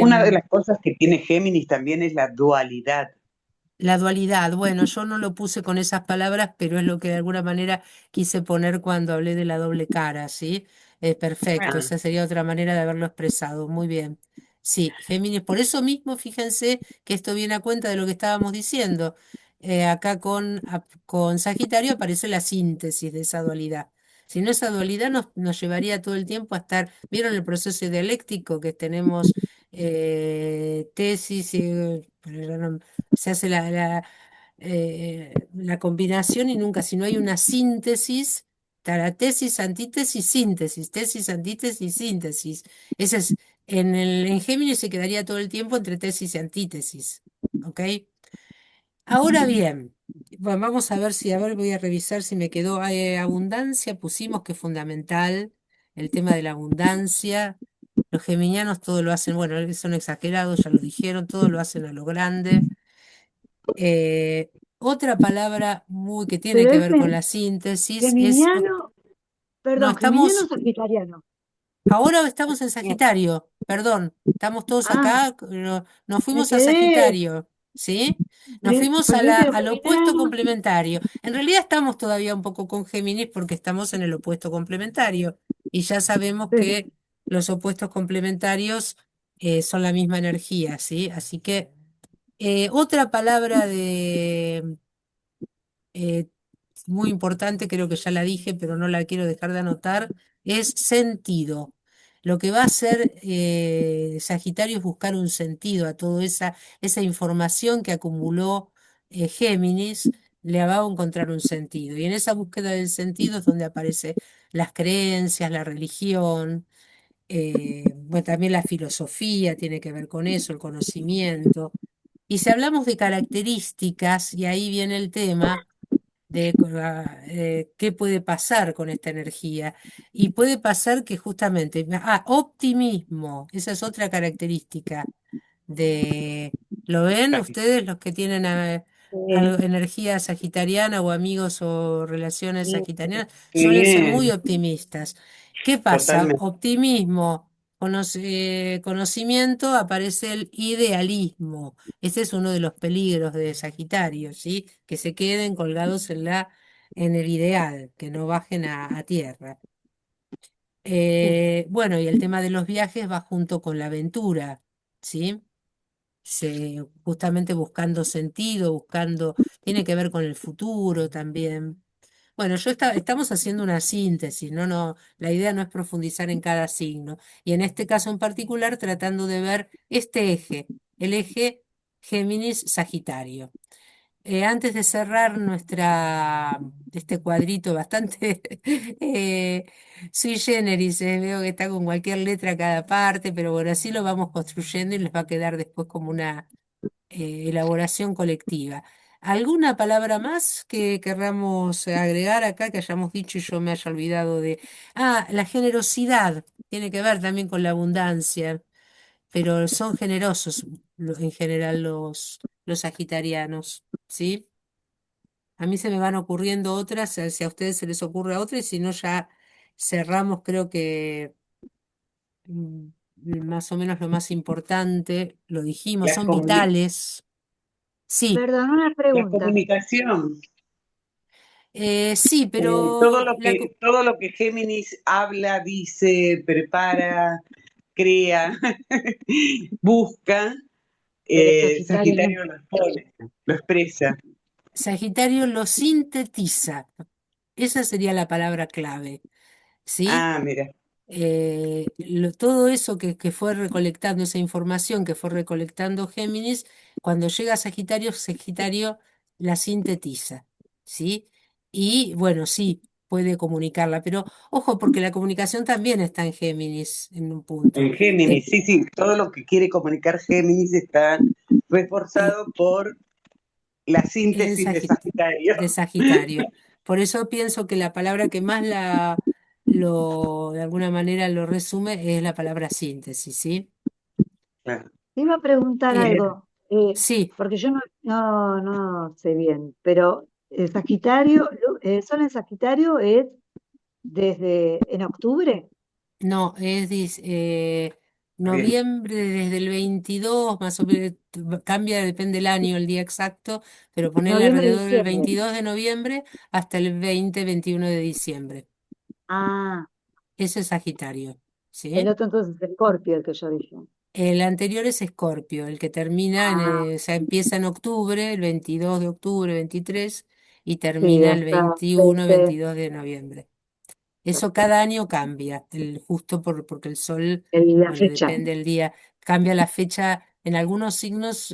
una de Em, las cosas que tiene Géminis también es la dualidad. La dualidad, bueno, yo no lo puse con esas palabras, pero es lo que de alguna manera quise poner cuando hablé de la doble cara, ¿sí? Perfecto, Ah, esa sería otra manera de haberlo expresado. Muy bien. Sí, Géminis, por eso mismo, fíjense que esto viene a cuenta de lo que estábamos diciendo. Acá con Sagitario aparece la síntesis de esa dualidad. Si no, esa dualidad nos llevaría todo el tiempo a estar, ¿vieron el proceso dialéctico que tenemos tesis y se hace la combinación y nunca, si no hay una síntesis, está la tesis, antítesis, síntesis, tesis, antítesis, síntesis. Ese es, en Géminis se quedaría todo el tiempo entre tesis y antítesis. ¿Ok? Ahora bien, vamos a ver si, a ver, voy a revisar si me quedó abundancia, pusimos que es fundamental el tema de la abundancia. Los geminianos todo lo hacen, bueno, son exagerados, ya lo dijeron, todo lo hacen a lo grande. Otra palabra muy que tiene Pero que es ver con la síntesis es, geminiano, no, perdón, geminiano o estamos, sagitariano. ahora estamos en Bien. Sagitario, perdón, estamos todos Ah, acá, nos me fuimos a quedé, Sagitario, ¿sí? Nos fuimos a pensé que los al opuesto geminianos, complementario. En realidad estamos todavía un poco con Géminis porque estamos en el opuesto complementario y ya sabemos sí, que los opuestos complementarios son la misma energía, ¿sí? Así que otra palabra eh, muy importante, creo que ya la dije, pero no la quiero dejar de anotar, es sentido. Lo que va a hacer Sagitario es buscar un sentido a toda esa información que acumuló Géminis, le va a encontrar un sentido. Y en esa búsqueda del sentido es donde aparecen las creencias, la religión, bueno, también la filosofía tiene que ver con eso, el conocimiento. Y si hablamos de características, y ahí viene el tema, de qué puede pasar con esta energía. Y puede pasar que justamente, optimismo, esa es otra característica ¿lo ven ustedes los que tienen sí, energía sagitariana o amigos o relaciones sí, sagitarianas? Suelen ser muy Bien, optimistas. ¿Qué pasa? totalmente. Optimismo, conocimiento, aparece el idealismo. Ese es uno de los peligros de Sagitario, ¿sí? Que se queden colgados en el ideal, que no bajen a tierra. sí, Bueno, y el tema de los viajes va junto con la aventura, ¿sí? Justamente buscando sentido, tiene que ver con el futuro también. Bueno, estamos haciendo una síntesis, ¿no? No, la idea no es profundizar en cada signo. Y en este caso en particular, tratando de ver este eje, el eje Géminis-Sagitario. Antes de cerrar este cuadrito bastante sui generis, veo que está con cualquier letra a cada parte, pero bueno, así lo vamos construyendo y les va a quedar después como una elaboración colectiva. ¿Alguna palabra más que querramos agregar acá, que hayamos dicho y yo me haya olvidado de... Ah, la generosidad tiene que ver también con la abundancia. pero son generosos en general los sagitarianos, ¿sí? A mí se me van ocurriendo otras, si a ustedes se les ocurre otra, y si no ya cerramos, creo que mm, más o menos lo más importante, lo dijimos, La, son comuni- vitales. Sí, Perdón, una la pregunta. comunicación. sí, Todo pero lo que, todo lo que Géminis habla, dice, prepara, crea, busca, Pero Sagitario no. Sagitario lo expone, lo expresa. Sagitario lo sintetiza. Esa sería la palabra clave, ¿sí? Ah, mira. Todo eso que fue recolectando, esa información que fue recolectando Géminis, cuando llega a Sagitario, Sagitario la sintetiza, ¿sí? Y bueno, sí, puede comunicarla, pero ojo, porque la comunicación también está en Géminis en un punto. En Géminis, sí, sí, todo lo que quiere comunicar Géminis está Y reforzado por la en síntesis de Sagitario. de Sagitario. Por eso pienso que la palabra que más de alguna manera lo resume es la palabra síntesis, ¿sí? Claro. Te iba a preguntar Eh, Bien. algo, sí, porque yo no sé bien, pero Sagitario, el Sol en Sagitario es desde en octubre, no, Bien. noviembre desde el 22, más o menos, cambia, depende del año, el día exacto, pero ponerle noviembre, alrededor del diciembre. 22 de noviembre hasta el 20-21 de diciembre. Ah, Ese es Sagitario, el ¿sí? otro entonces es Escorpio, el que yo dije. El anterior es Escorpio, el que termina, Ah, o sea, empieza en octubre, el 22 de octubre, 23, y sí, termina el hasta 21, 20, 22 de noviembre. Eso cada año cambia, justo porque el sol, la bueno, fecha. depende del día, cambia la fecha. En algunos signos,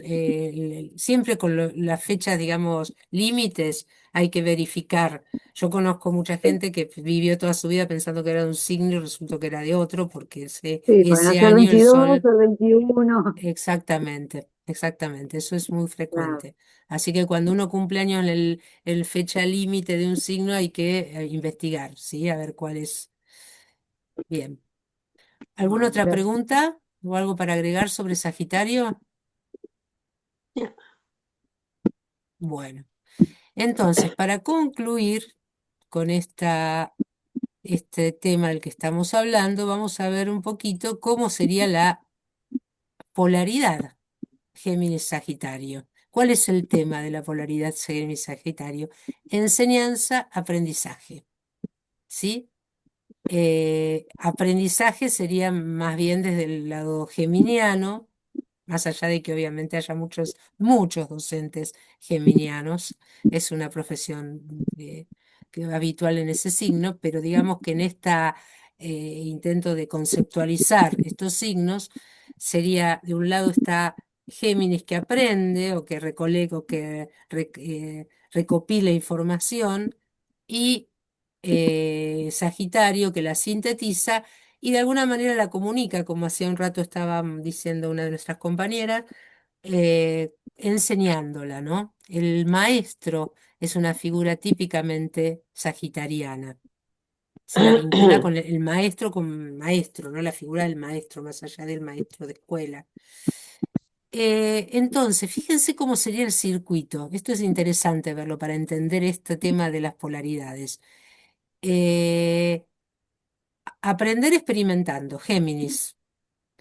siempre con las fechas, digamos, límites, hay que verificar. Yo conozco mucha gente que vivió toda su vida pensando que era de un signo y resultó que era de otro, porque Sí, pueden ese hacer el año el 22 sol. o el 21. Exactamente, exactamente, eso es muy Claro, frecuente. Así que cuando uno cumple años en el fecha límite de un signo hay que investigar, ¿sí? A ver cuál es. Bien. ¿Alguna bueno, otra gracias. pregunta o algo para agregar sobre Sagitario? Bueno, entonces, para concluir con este tema del que estamos hablando, vamos a ver un poquito cómo sería la polaridad Géminis-Sagitario. ¿Cuál es el tema de la polaridad Géminis-Sagitario? Enseñanza, aprendizaje, ¿sí? Aprendizaje sería más bien desde el lado geminiano, más allá de que obviamente haya muchos docentes geminianos, es una profesión habitual en ese signo, pero digamos que en esta intento de conceptualizar estos signos, sería, de un lado está Géminis que aprende o que recopila información, y Sagitario que la sintetiza y de alguna manera la comunica, como hacía un rato estaba diciendo una de nuestras compañeras, enseñándola, ¿no? El maestro es una figura típicamente sagitariana. Se la vincula con el maestro, con maestro, ¿no? La figura del maestro, más allá del maestro de escuela. Entonces, fíjense cómo sería el circuito. Esto es interesante verlo para entender este tema de las polaridades. Eh, Aprender experimentando, Géminis.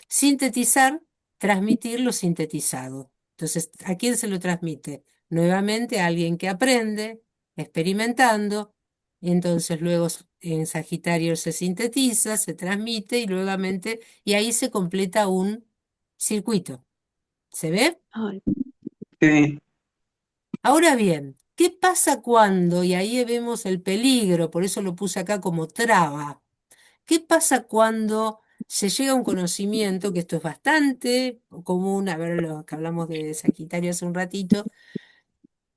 Sintetizar, transmitir lo sintetizado. Entonces, ¿a quién se lo transmite? Nuevamente a alguien que aprende, experimentando, y entonces luego en Sagitario se sintetiza, se transmite y nuevamente, y ahí se completa un circuito. ¿Se ve? Ay, Sí. Ahora bien, ¿qué pasa cuando, y ahí vemos el peligro, por eso lo puse acá como traba? ¿Qué pasa cuando se llega a un conocimiento, que esto es bastante común, a ver lo que hablamos de Sagitario hace un ratito,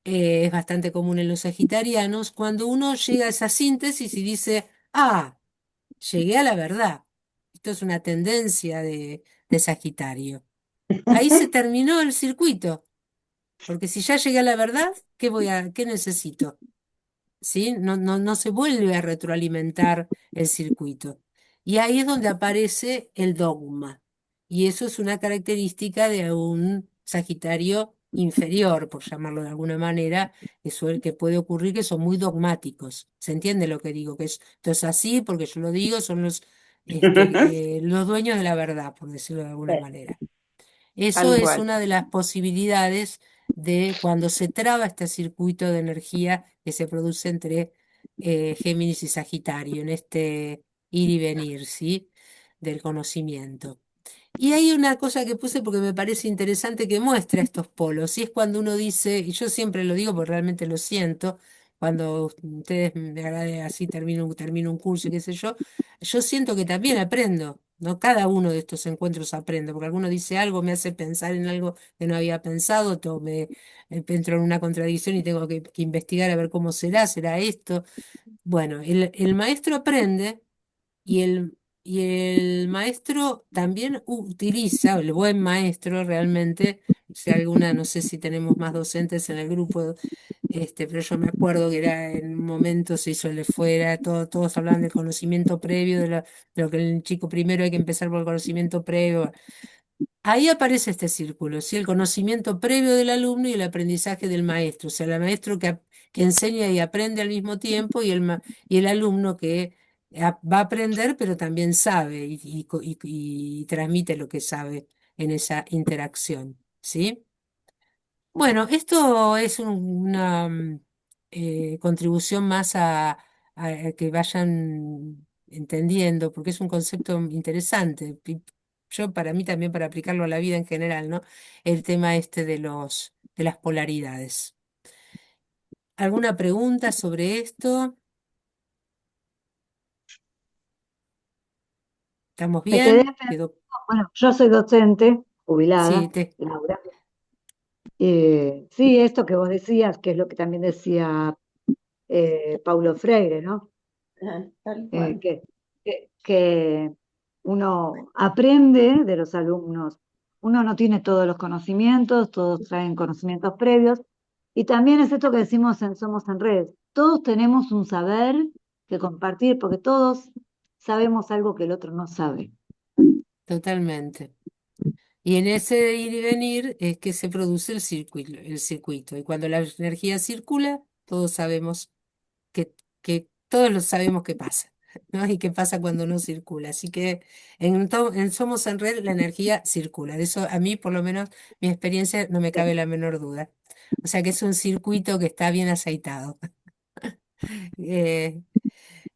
es bastante común en los sagitarianos, cuando uno llega a esa síntesis y dice, ah, llegué a la verdad. Esto es una tendencia de Sagitario. Ahí se terminó el circuito, porque si ya llegué a la verdad, qué necesito? ¿Sí? No se vuelve a retroalimentar el circuito. Y ahí es donde aparece el dogma. Y eso es una característica de un Sagitario inferior, por llamarlo de alguna manera, que puede ocurrir, que son muy dogmáticos. ¿Se entiende lo que digo? Que esto es así porque yo lo digo, son los dueños de la verdad, por decirlo de alguna manera. Eso Tal es cual. una de las posibilidades de cuando se traba este circuito de energía que se produce entre Géminis y Sagitario, en este ir y venir, ¿sí? Del conocimiento. Y hay una cosa que puse porque me parece interesante que muestra estos polos, y es cuando uno dice, y yo siempre lo digo porque realmente lo siento, cuando ustedes así termino un curso y qué sé yo siento que también aprendo, ¿no? Cada uno de estos encuentros aprendo, porque alguno dice algo, me hace pensar en algo que no había pensado, entro en una contradicción y tengo que investigar a ver cómo será esto. Bueno, el maestro aprende. Y el maestro también utiliza, el buen maestro realmente, si alguna, no sé si tenemos más docentes en el grupo, pero yo me acuerdo que era en un momento se hizo el de fuera, todos hablaban del conocimiento previo, de lo que el chico primero hay que empezar por el conocimiento previo. Ahí aparece este círculo, ¿sí? El conocimiento previo del alumno y el aprendizaje del maestro, o sea, el maestro que enseña y aprende al mismo tiempo y el alumno que va a aprender pero también sabe y transmite lo que sabe en esa interacción, ¿sí? Bueno, esto es una contribución más a que vayan entendiendo, porque es un concepto interesante. Yo para mí también para aplicarlo a la vida en general, ¿no? El tema este de las polaridades. ¿Alguna pregunta sobre esto? ¿Estamos Me quedé bien? pensando, bueno, yo soy docente, Sí, jubilada, Laura. Sí, esto que vos decías, que es lo que también decía Paulo Freire, ¿no? Tal Eh, cual. que, que uno aprende de los alumnos. Uno no tiene todos los conocimientos, todos traen conocimientos previos. Y también es esto que decimos en Somos en Red. Todos tenemos un saber que compartir, porque todos sabemos algo que el otro no sabe. totalmente. Y en ese ir y venir es que se produce el circuito. Y cuando la energía circula, todos sabemos que todos lo sabemos qué pasa, ¿no? Y qué pasa cuando no circula. Así que en Somos en Red la energía circula. De eso a mí, por lo menos, mi experiencia no me cabe la menor duda. O sea que es un circuito que está bien aceitado. Eh,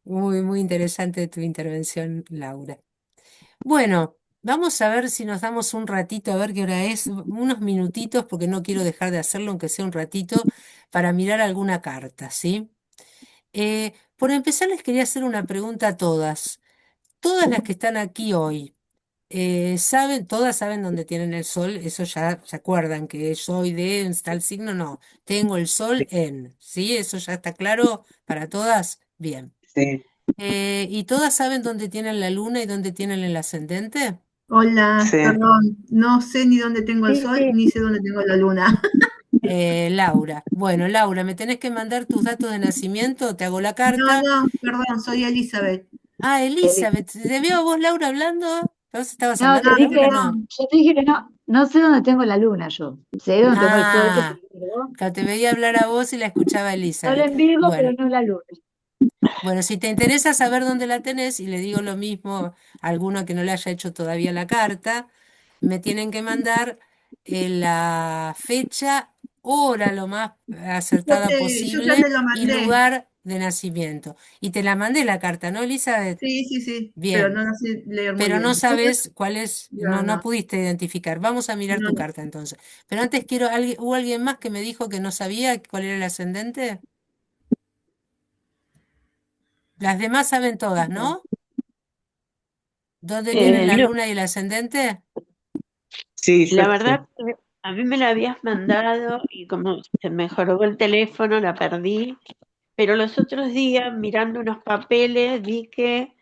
muy, muy interesante tu intervención, Laura. Bueno, vamos a ver si nos damos un ratito, a ver qué hora es, unos minutitos, porque no quiero dejar de hacerlo, aunque sea un ratito, para mirar alguna carta, ¿sí? Por empezar, les quería hacer una pregunta a todas. Todas las que están aquí hoy, todas saben dónde tienen el sol, eso ya se acuerdan que soy de tal signo, no, tengo el sol en, ¿sí? Eso ya está claro para todas. Bien. Sí, ¿Y todas saben dónde tienen la luna y dónde tienen el ascendente? Hola, sí. perdón, no sé ni dónde tengo el Sí, sol, sí, ni sé dónde tengo la luna. Laura. Bueno, Laura, me tenés que mandar tus datos de nacimiento, te hago la No, carta. no, perdón, soy Elizabeth. Ah, Eh, Elizabeth, ¿te veo a vos, Laura, hablando? ¿Vos estabas No, hablando, Laura? No. yo te dije que no, no sé dónde tengo la luna yo. Sé dónde tengo el sol, que Ah, tengo claro, te veía hablar a vos y la escuchaba a sol Elizabeth. en Virgo, pero Bueno, no la luna. bueno, si te interesa saber dónde la tenés, y le digo lo mismo a alguno que no le haya hecho todavía la carta, me tienen que mandar la fecha, hora lo más acertada Yo ya te posible lo y mandé. lugar de nacimiento. Y te la mandé la carta, ¿no, Elizabeth? Sí, sí, sí, pero Bien, no sé leer muy pero no bien. sabes cuál es, No, no no, pudiste identificar. Vamos a mirar no, tu carta entonces. Pero antes ¿hubo alguien más que me dijo que no sabía cuál era el ascendente? Las demás saben todas, ¿no? ¿Dónde tienen la No, luna y el ascendente? Sí, yo la sé. verdad que a mí me la habías mandado y como se me jorobó el teléfono, la perdí. Pero los otros días, mirando unos papeles, vi que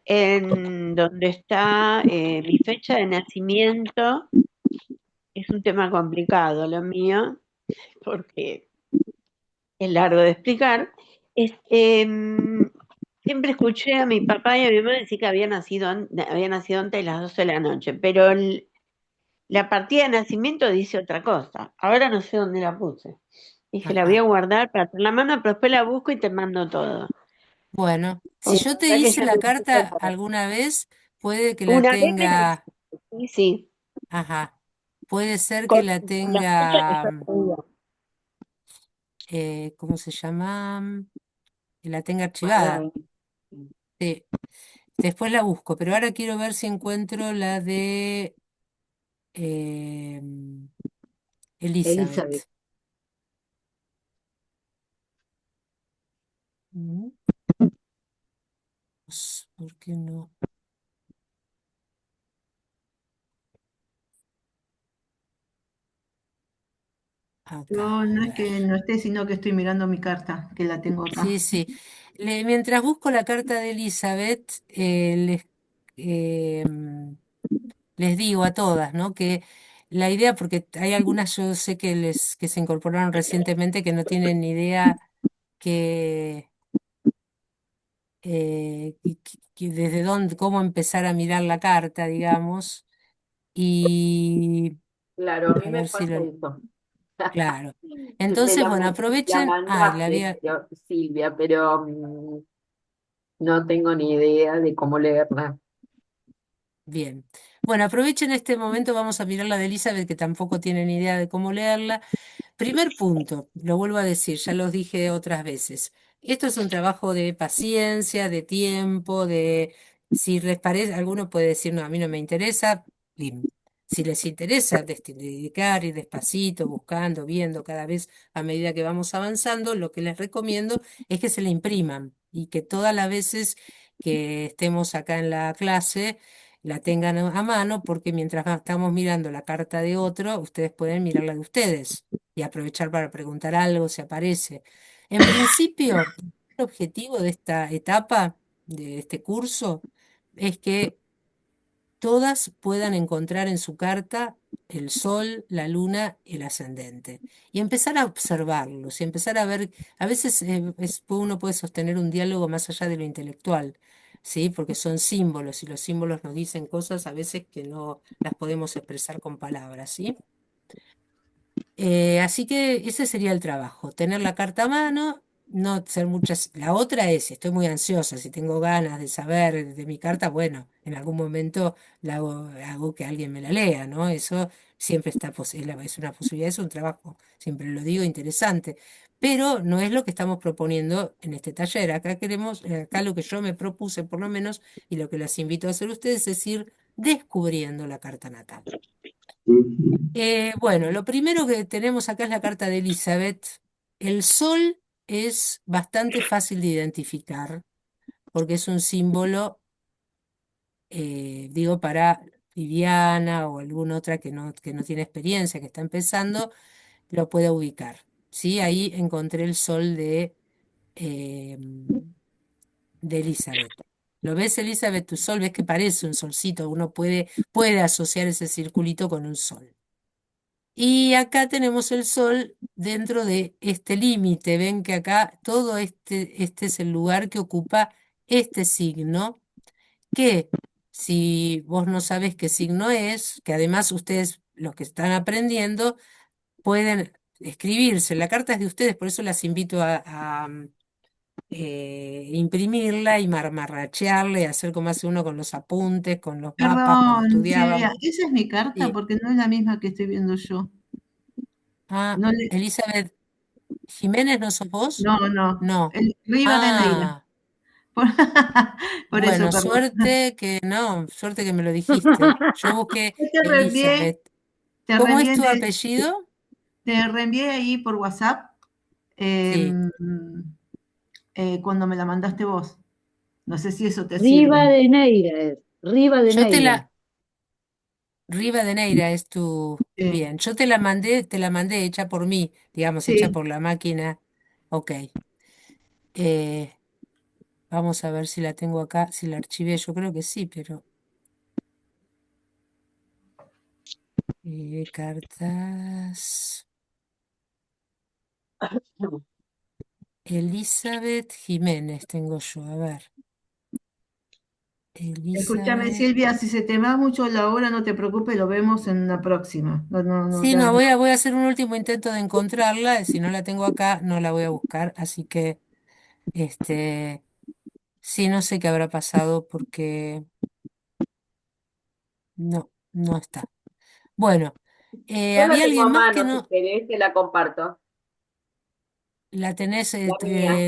en donde está mi fecha de nacimiento, es un tema complicado lo mío, porque es largo de explicar. Es, siempre escuché a mi papá y a mi mamá decir que había nacido antes de las 12 de la noche, pero la partida de nacimiento dice otra cosa. Ahora no sé dónde la puse. Dije, la voy a Ajá. guardar para tener la mano, pero después la busco y te mando todo. Bueno, si La yo te verdad que hice ya la no sé carta cómo. alguna vez, puede que la Una vez me la tenga, hiciste, sí, sí, ajá, puede ser que con, la con la fecha que tenga, yo sabía. ¿cómo se llama? Que la tenga archivada. Guardado. Sí, después la busco, pero ahora quiero ver si encuentro la de eh, Elizabeth. Elizabeth. Mm, ¿Por qué no? Acá, Yo a no es ver. que no esté, sino que estoy mirando mi carta, que la tengo Sí, acá. sí. Mientras busco la carta de Elizabeth, les digo a todas, ¿no? Que la idea, porque hay algunas, yo sé que se incorporaron recientemente que no tienen ni idea que, desde dónde, cómo empezar a mirar la carta, digamos, y Claro, a mí a me ver si pasa lo, eso. claro. Me Entonces, bueno, la aprovechen, ay, la mandaste, había, pero, Silvia, pero no tengo ni idea de cómo leerla. bien. Bueno, aprovechen este momento, vamos a mirar la de Elizabeth, que tampoco tiene ni idea de cómo leerla. Primer punto, lo vuelvo a decir, ya los dije otras veces. Esto es un trabajo de paciencia, de tiempo, de si les parece, alguno puede decir, no, a mí no me interesa, lim. Si les interesa dedicar, ir despacito, buscando, viendo cada vez a medida que vamos avanzando, lo que les recomiendo es que se la impriman y que todas las veces que estemos acá en la clase la tengan a mano, porque mientras estamos mirando la carta de otro, ustedes pueden mirar la de ustedes y aprovechar para preguntar algo si aparece. En principio, el objetivo de esta etapa, de este curso, es que todas puedan encontrar en su carta el sol, la luna, el ascendente. Y empezar a observarlos y empezar a ver, a veces uno puede sostener un diálogo más allá de lo intelectual, ¿sí? Porque son símbolos y los símbolos nos dicen cosas a veces que no las podemos expresar con palabras, ¿sí? Así que ese sería el trabajo, tener la carta a mano, no hacer muchas. La otra es, si estoy muy ansiosa, si tengo ganas de saber de mi carta, bueno, en algún momento hago que alguien me la lea, ¿no? Eso siempre está, es una posibilidad, es un trabajo, siempre lo digo, interesante, pero no es lo que estamos proponiendo en este taller. Acá queremos, acá lo que yo me propuse por lo menos, y lo que las invito a hacer ustedes es ir descubriendo la carta natal. Bueno, lo primero que tenemos acá es la carta de Elizabeth. El sol es bastante fácil de identificar porque es un símbolo, digo, para Viviana o alguna otra que no tiene experiencia, que está empezando, lo puede ubicar. ¿Sí? Ahí encontré el sol eh, de Elizabeth. ¿Lo ves, Elizabeth, tu sol? ¿Ves que parece un solcito? Uno puede asociar ese circulito con un sol. Y acá tenemos el Sol dentro de este límite. Ven que acá todo este es el lugar que ocupa este signo, que si vos no sabés qué signo es, que además ustedes, los que están aprendiendo, pueden escribirse. La carta es de ustedes, por eso las invito a imprimirla y marrachearla y hacer como hace uno con los apuntes, con los mapas cuando Perdón, estudiábamos. Silvia, esa es mi carta Sí. porque no es la misma que estoy viendo yo. Ah, No, le, Elizabeth. ¿Jiménez no sos vos? no, no, No. Rivadeneira. Ah, Por, por eso, bueno, perdón. suerte que me lo dijiste. Yo busqué Yo Te reenvié, Elizabeth. te ¿Cómo es reenvié, tu apellido? te reenvié ahí por WhatsApp Sí. em, cuando me la mandaste vos. No sé si eso te sirve. Rivadeneira es, Yo te Rivadeneira. la, Rivadeneira es tu, Sí, bien, yo te la mandé hecha por mí, digamos, hecha sí, por la máquina. Ok. Eh, Vamos a ver si la tengo acá, si la archivé, yo creo que sí, pero cartas. Elizabeth Jiménez tengo yo, a ver. Escúchame, Elizabeth. Silvia, si se te va mucho la hora, no te preocupes, lo vemos en una próxima. No, no, no Sí, te no, hagas. voy a hacer un último intento de encontrarla. Si no la tengo acá, no la voy a buscar. Así que, este, sí, no sé qué habrá pasado porque no está. Bueno, Yo la ¿había tengo a alguien más que mano, si no querés, te la comparto. la tenés? La mía,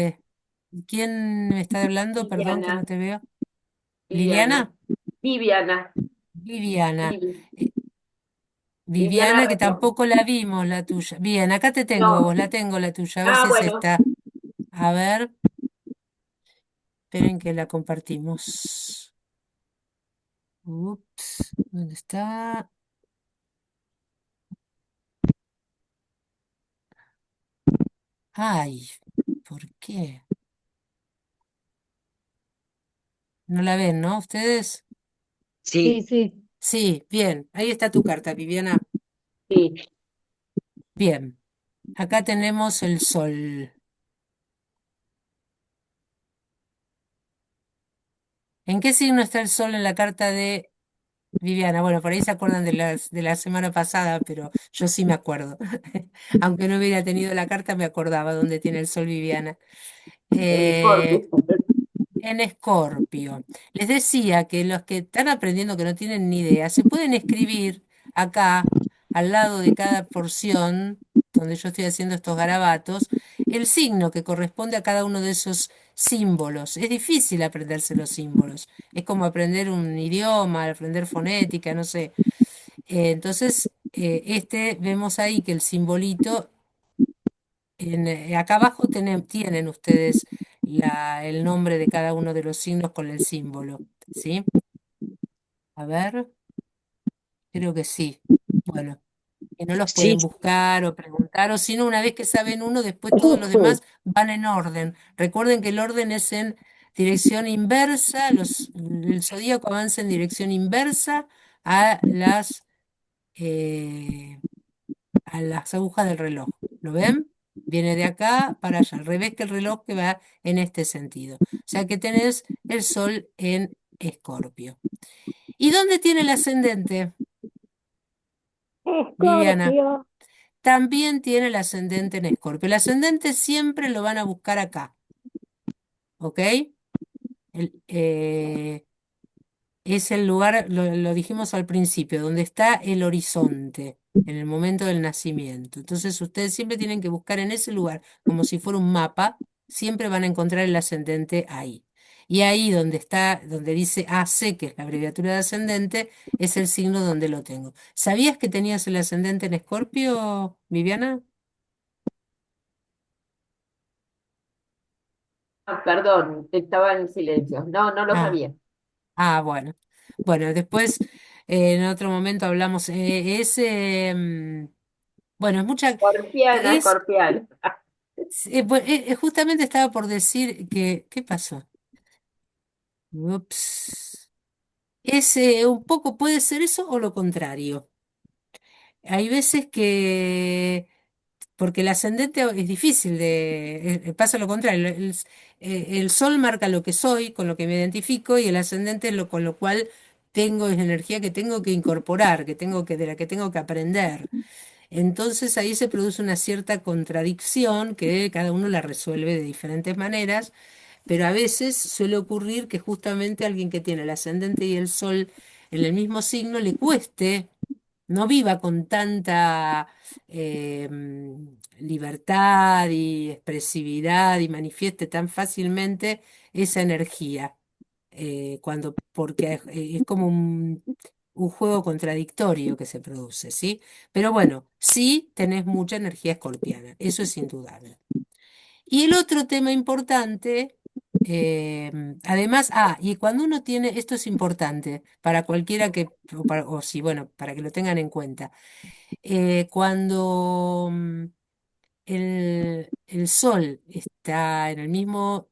¿Quién me está hablando? Perdón que no Viviana, te veo. Viviana, ¿Liliana? Viviana, Viviana. Vivi, Eh, Viviana Viviana, que Redondo. tampoco la vimos, la tuya. Bien, acá te tengo a No, vos, la tengo la tuya, a ver ah, si es bueno, esta. A ver, esperen que la compartimos. Ups, ¿dónde está? Ay, ¿por qué? No la ven, ¿no? ¿Ustedes? Sí, Sí, sí. Sí, bien, ahí está tu carta, Viviana. sí. Bien, acá tenemos el sol. ¿En qué signo está el sol en la carta de Viviana? Bueno, por ahí se acuerdan de la semana pasada, pero yo sí me acuerdo. Aunque no hubiera tenido la carta, me acordaba dónde tiene el sol Viviana. En Escorpio. En Escorpio. Les decía que los que están aprendiendo que no tienen ni idea, se pueden escribir acá, al lado de cada porción, donde yo estoy haciendo estos garabatos, el signo que corresponde a cada uno de esos símbolos. Es difícil aprenderse los símbolos. Es como aprender un idioma, aprender fonética, no sé. Entonces, vemos ahí que el simbolito acá abajo tienen ustedes el nombre de cada uno de los signos con el símbolo, ¿sí? A ver, creo que sí. Bueno, que no los sí, pueden buscar o preguntar, o si no, una vez que saben uno, después todos los demás van en orden. Recuerden que el orden es en dirección inversa, el zodíaco avanza en dirección inversa a eh, a las agujas del reloj. ¿Lo ven? Viene de acá para allá, al revés que el reloj que va en este sentido. O sea que tenés el sol en Escorpio. ¿Y dónde tiene el ascendente, Viviana? Escorpio. También tiene el ascendente en Escorpio. El ascendente siempre lo van a buscar acá, ¿ok? El, eh, es el lugar, lo dijimos al principio, donde está el horizonte, en el momento del nacimiento. Entonces ustedes siempre tienen que buscar en ese lugar, como si fuera un mapa, siempre van a encontrar el ascendente ahí. Y ahí donde está, donde dice AC, que es la abreviatura de ascendente, es el signo donde lo tengo. ¿Sabías que tenías el ascendente en Escorpio, Viviana? Ah, perdón, estaba en silencio. No, no lo Ah, sabía. bueno. Bueno, después en otro momento hablamos. Bueno, es mucha. Escorpiana, Es, escorpial. Justamente estaba por decir que. ¿Qué pasó? Ups. Un poco puede ser eso o lo contrario. Hay veces que. Porque el ascendente es difícil pasa lo contrario. El sol marca lo que soy, con lo que me identifico, y el ascendente es con lo cual tengo, es la energía que tengo que incorporar, de la que tengo que aprender. Entonces ahí se produce una cierta contradicción que cada uno la resuelve de diferentes maneras, pero a veces suele ocurrir que justamente alguien que tiene el ascendente y el sol en el mismo signo le cueste, no viva con tanta libertad y expresividad y manifieste tan fácilmente esa energía, porque es como un juego contradictorio que se produce, ¿sí? Pero bueno, sí tenés mucha energía escorpiana, eso es indudable. Y el otro tema importante, además, y cuando uno tiene, esto es importante para cualquiera o si, bueno, para que lo tengan en cuenta, cuando el sol está en el mismo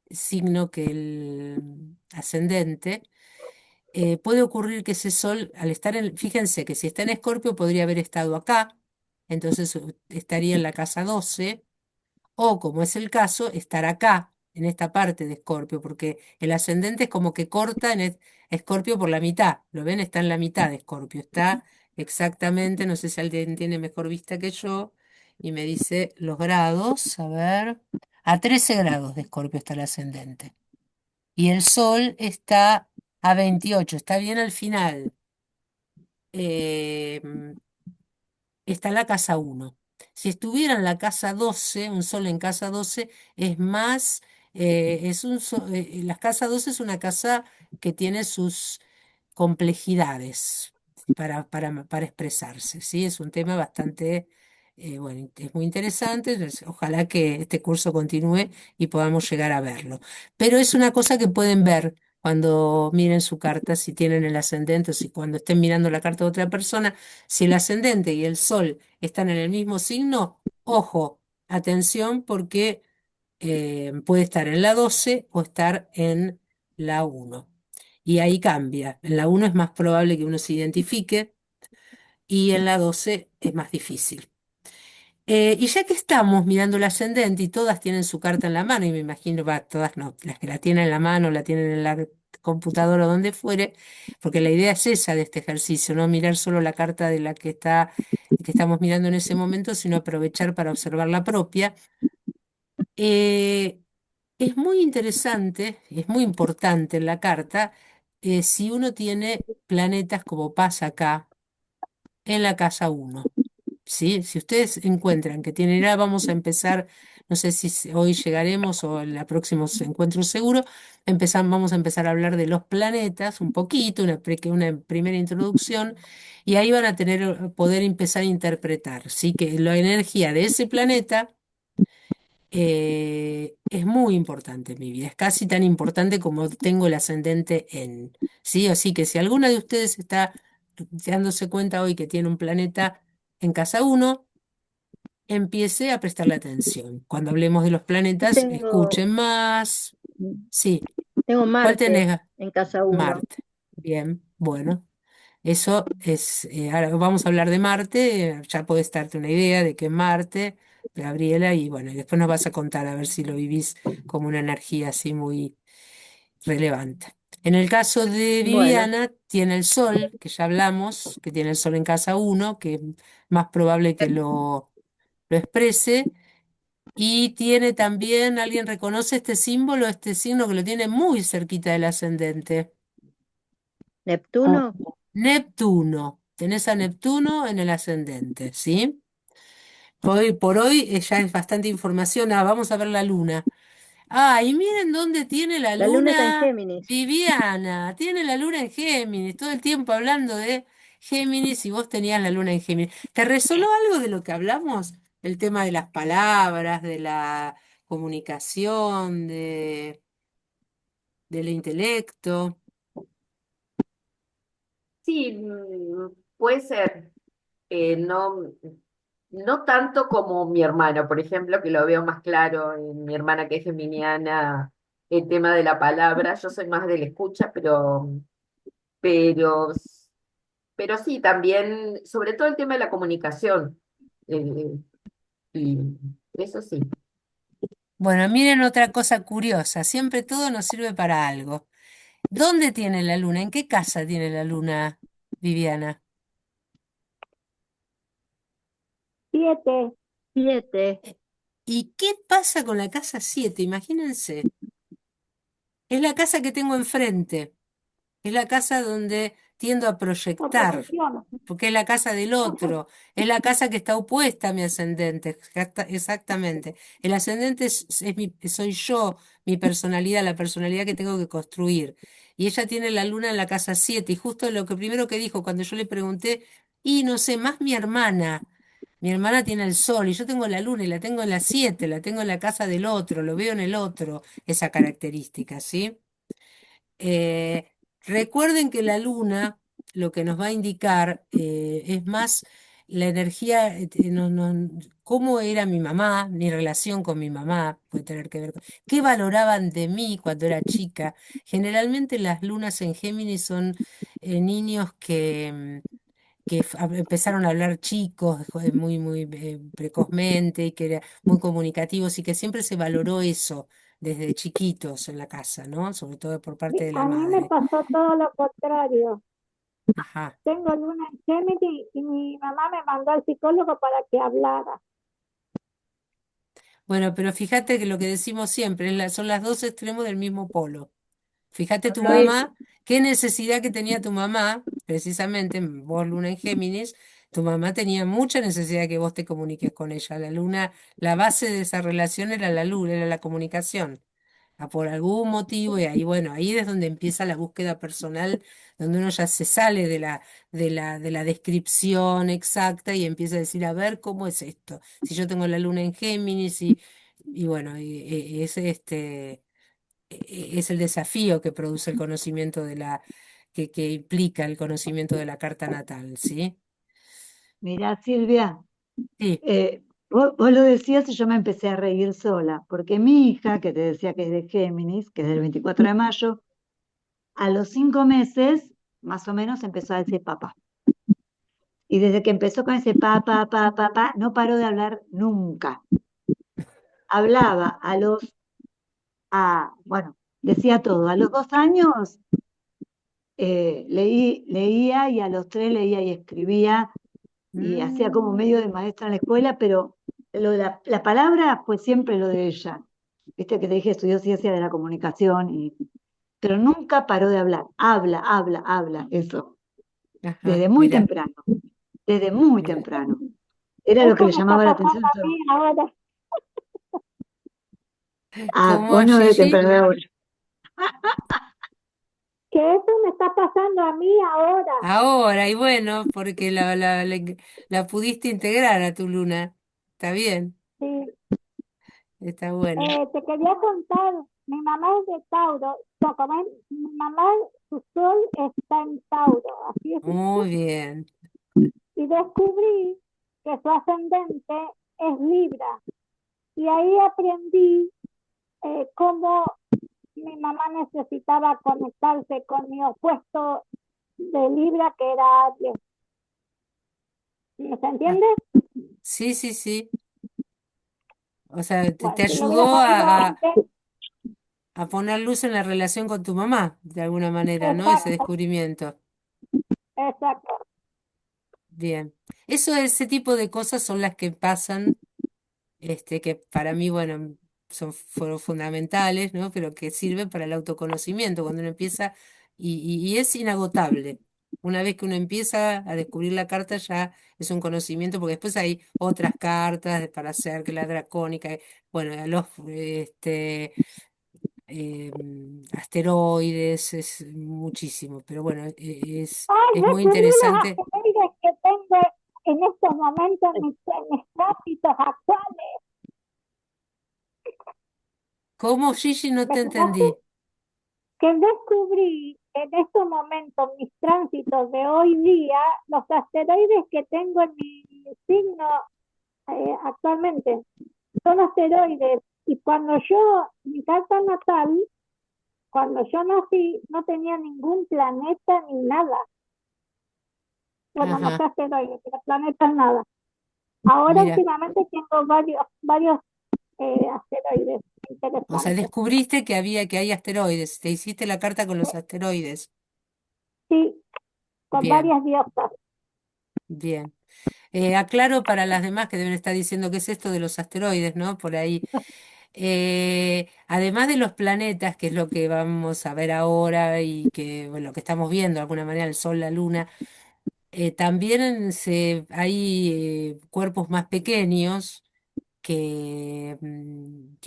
signo que el ascendente, puede ocurrir que ese sol, al estar fíjense que si está en Escorpio podría haber estado acá, entonces estaría en la casa 12 o, como es el caso, estar acá, en esta parte de Escorpio, porque el ascendente es como que corta en Escorpio por la mitad. ¿Lo ven? Está en la mitad de Escorpio. Está exactamente, no sé si alguien tiene mejor vista que yo, y me dice los grados, a ver, a 13 grados de Escorpio está el ascendente. Y el Sol está a 28, está bien al final. Em, Está en la casa 1. Si estuviera en la casa 12, un sol en casa 12, es más, la casa 12 es una casa que tiene sus complejidades para expresarse, ¿sí? Es un tema bastante, bueno, es muy interesante, entonces, ojalá que este curso continúe y podamos llegar a verlo. Pero es una cosa que pueden ver cuando miren su carta, si tienen el ascendente o si cuando estén mirando la carta de otra persona, si el ascendente y el sol están en el mismo signo, ojo, atención porque puede estar en la 12 o estar en la 1. Y ahí cambia. En la 1 es más probable que uno se identifique y en la 12 es más difícil. Y ya que estamos mirando el ascendente y todas tienen su carta en la mano, y me imagino, va, todas no, las que la tienen en la mano, la tienen en la computadora o donde fuere, porque la idea es esa de este ejercicio, no mirar solo la carta de la que estamos mirando en ese momento, sino aprovechar para observar la propia. Eh, es muy interesante, es muy importante en la carta, si uno tiene planetas como pasa acá en la casa 1. ¿Sí? Si ustedes encuentran que tienen, ya vamos a empezar, no sé si hoy llegaremos o en el próximo encuentro seguro, vamos a empezar a hablar de los planetas un poquito, una primera introducción, y ahí van a poder empezar a interpretar, ¿sí? Que la energía de ese planeta es muy importante en mi vida, es casi tan importante como tengo el ascendente en, ¿sí? Así que si alguna de ustedes está dándose cuenta hoy que tiene un planeta en casa 1, empiece a prestarle atención. Cuando hablemos de los planetas, Tengo, escuchen más. Sí, tengo ¿cuál Marte tenés? en casa 1. Marte. Bien, bueno. Eso es, ahora vamos a hablar de Marte, ya podés darte una idea de qué es Marte, Gabriela, y bueno, y después nos vas a contar a ver si lo vivís como una energía así muy relevante. En el caso de Bueno, Viviana, tiene el Sol, que ya hablamos, que tiene el Sol en casa 1, que es más probable que lo exprese. Y tiene también, ¿alguien reconoce este símbolo, este signo que lo tiene muy cerquita del ascendente? Neptuno, Neptuno. Tenés a Neptuno en el ascendente, ¿sí? Por hoy ya es bastante información. Ah, vamos a ver la luna. Ah, y miren dónde tiene la la luna está en luna Géminis. Viviana. Tiene la luna en Géminis. Todo el tiempo hablando de Géminis y vos tenías la luna en Géminis. ¿Te resonó algo de lo que hablamos? El tema de las palabras, de la comunicación, del intelecto. Sí, puede ser. No, no tanto como mi hermana, por ejemplo, que lo veo más claro en mi hermana que es geminiana, el tema de la palabra. Yo soy más de la escucha, pero, pero sí, también, sobre todo el tema de la comunicación. eh, y eso sí. Bueno, miren otra cosa curiosa. Siempre todo nos sirve para algo. ¿Dónde tiene la luna? ¿En qué casa tiene la luna, Viviana? 7. 7. ¿Y qué pasa con la casa 7? Imagínense. Es la casa que tengo enfrente. Es la casa donde tiendo a proyectar, Oposición. porque es la casa del otro. Es la casa que está opuesta a mi ascendente. Exactamente. El ascendente soy yo, mi personalidad, la personalidad que tengo que construir. Y ella tiene la luna en la casa 7. Y justo lo que primero que dijo cuando yo le pregunté, y no sé, más mi hermana. Mi hermana tiene el sol y yo tengo la luna y la tengo en la 7, la tengo en la casa del otro, lo veo en el otro, esa característica, ¿sí? Eh, Recuerden que la luna lo que nos va a indicar es más la energía, cómo era mi mamá, mi relación con mi mamá, puede tener que ver con qué valoraban de mí cuando era chica. Generalmente las lunas en Géminis son niños que empezaron a hablar chicos, muy, muy precozmente, y que eran muy comunicativos, y que siempre se valoró eso desde chiquitos en la casa, ¿no? Sobre todo por parte de la A mí me madre. pasó todo lo contrario. Ajá. Tengo luna en Géminis y mi mamá me mandó al psicólogo para que hablara. Bueno, pero fíjate que lo que decimos siempre son las dos extremos del mismo polo. Fíjate tu Habló ella. mamá, qué necesidad que tenía tu mamá, precisamente vos, Luna en Géminis, tu mamá tenía mucha necesidad que vos te comuniques con ella. La luna, la base de esa relación era la luna, era la comunicación. Por algún motivo, y ahí, bueno, ahí es donde empieza la búsqueda personal, donde uno ya se sale de la descripción exacta y empieza a decir, a ver, ¿cómo es esto? Si yo tengo la luna en Géminis y bueno, es es el desafío que produce el conocimiento que implica el conocimiento de la carta natal, ¿sí? Mirá, Silvia, Sí. vos lo decías y yo me empecé a reír sola, porque mi hija, que te decía que es de Géminis, que es del 24 de mayo, a los 5 meses, más o menos, empezó a decir papá. Y desde que empezó con ese papá, no paró de hablar nunca. Hablaba bueno, decía todo. A los 2 años leía y a los 3 leía y escribía y hacía como medio de maestra en la escuela, pero la palabra fue siempre lo de ella. Viste que te dije, estudió ciencia de la comunicación, pero nunca paró de hablar. Habla, eso. Ajá, Desde muy mira, temprano, desde muy mira. temprano. Era lo que Eso le me está llamaba la pasando atención. a mí ahora. Vos ¿Cómo, no de Gigi? temprano ahora. Que eso me está pasando a mí ahora. Ahora, y bueno, porque la pudiste integrar a tu luna. Está bien, Sí. está bueno. Te quería contar, mi mamá es de Tauro. No, mi mamá, su sol está en Tauro, así es. Muy bien. Y descubrí que su ascendente es Libra. Y ahí aprendí cómo mi mamá necesitaba conectarse con mi opuesto de Libra, que era Aries. ¿Me se Ah, entiende? sí, sí, sí. O sea, te Bueno, si lo hubiera ayudó sabido antes, a poner luz en la relación con tu mamá, de alguna manera, ¿no? Ese exacto, descubrimiento. exacto. Bien. Ese tipo de cosas son las que pasan, que para mí, bueno, fueron fundamentales, ¿no? Pero que sirven para el autoconocimiento, cuando uno empieza, y es inagotable. Una vez que uno empieza a descubrir la carta, ya es un conocimiento, porque después hay otras cartas para hacer, que la dracónica, bueno, asteroides, es muchísimo, pero bueno, Ay, es muy descubrí los interesante. asteroides que tengo en estos momentos en mis tránsitos actuales. ¿Cómo, Gigi? No ¿Me te escuchaste? entendí. Que descubrí en estos momentos mis tránsitos de hoy día los asteroides que tengo en mi signo actualmente. Son asteroides. Y cuando mi carta natal, cuando yo nací, no tenía ningún planeta ni nada. Bueno, no sé Ajá, asteroides, pero planetas nada. Ahora mira. últimamente tengo varios asteroides O sea, interesantes. descubriste que hay asteroides. Te hiciste la carta con los asteroides. Sí, con Bien, varias diosas. bien. Aclaro para las demás que deben estar diciendo qué es esto de los asteroides, ¿no? Por ahí. Además de los planetas, que es lo que vamos a ver ahora y que, bueno, lo que estamos viendo de alguna manera, el Sol, la Luna, también hay cuerpos más pequeños que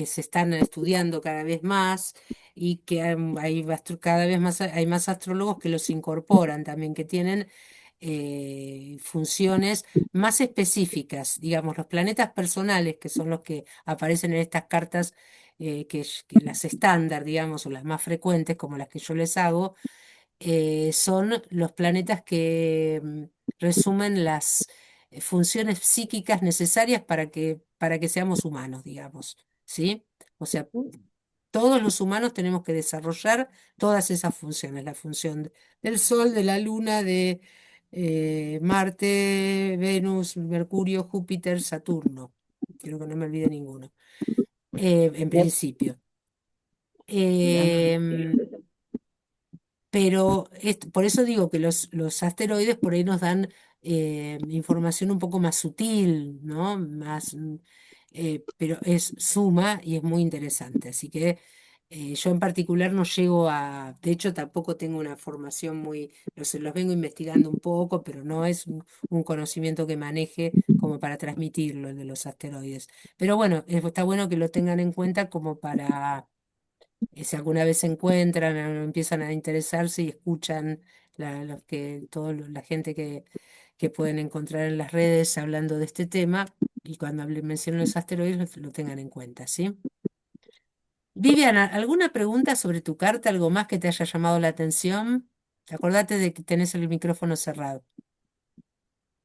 se están estudiando cada vez más y que cada vez más hay más astrólogos que los incorporan también, que tienen funciones más específicas. Digamos, los planetas personales, que son los que aparecen en estas cartas, que las estándar, digamos, o las más frecuentes, como las que yo les hago, son los planetas que resumen las funciones psíquicas necesarias para que seamos humanos, digamos, ¿sí? O sea, todos los humanos tenemos que desarrollar todas esas funciones, la función del sol, de la luna, Marte, Venus, Mercurio, Júpiter, Saturno. Quiero que no me olvide ninguno. En principio. Em, pero por eso digo que los asteroides por ahí nos dan información un poco más sutil, ¿no? Pero es suma y es muy interesante. Así que yo en particular no llego de hecho tampoco tengo una formación muy, los vengo investigando un poco, pero no es un conocimiento que maneje como para transmitirlo, el de los asteroides. Pero bueno, está bueno que lo tengan en cuenta como para si alguna vez se encuentran, empiezan a interesarse y escuchan la gente que pueden encontrar en las redes hablando de este tema, y cuando mencionen los asteroides lo tengan en cuenta, ¿sí? Viviana, ¿alguna pregunta sobre tu carta? ¿Algo más que te haya llamado la atención? Acordate de que tenés el micrófono cerrado.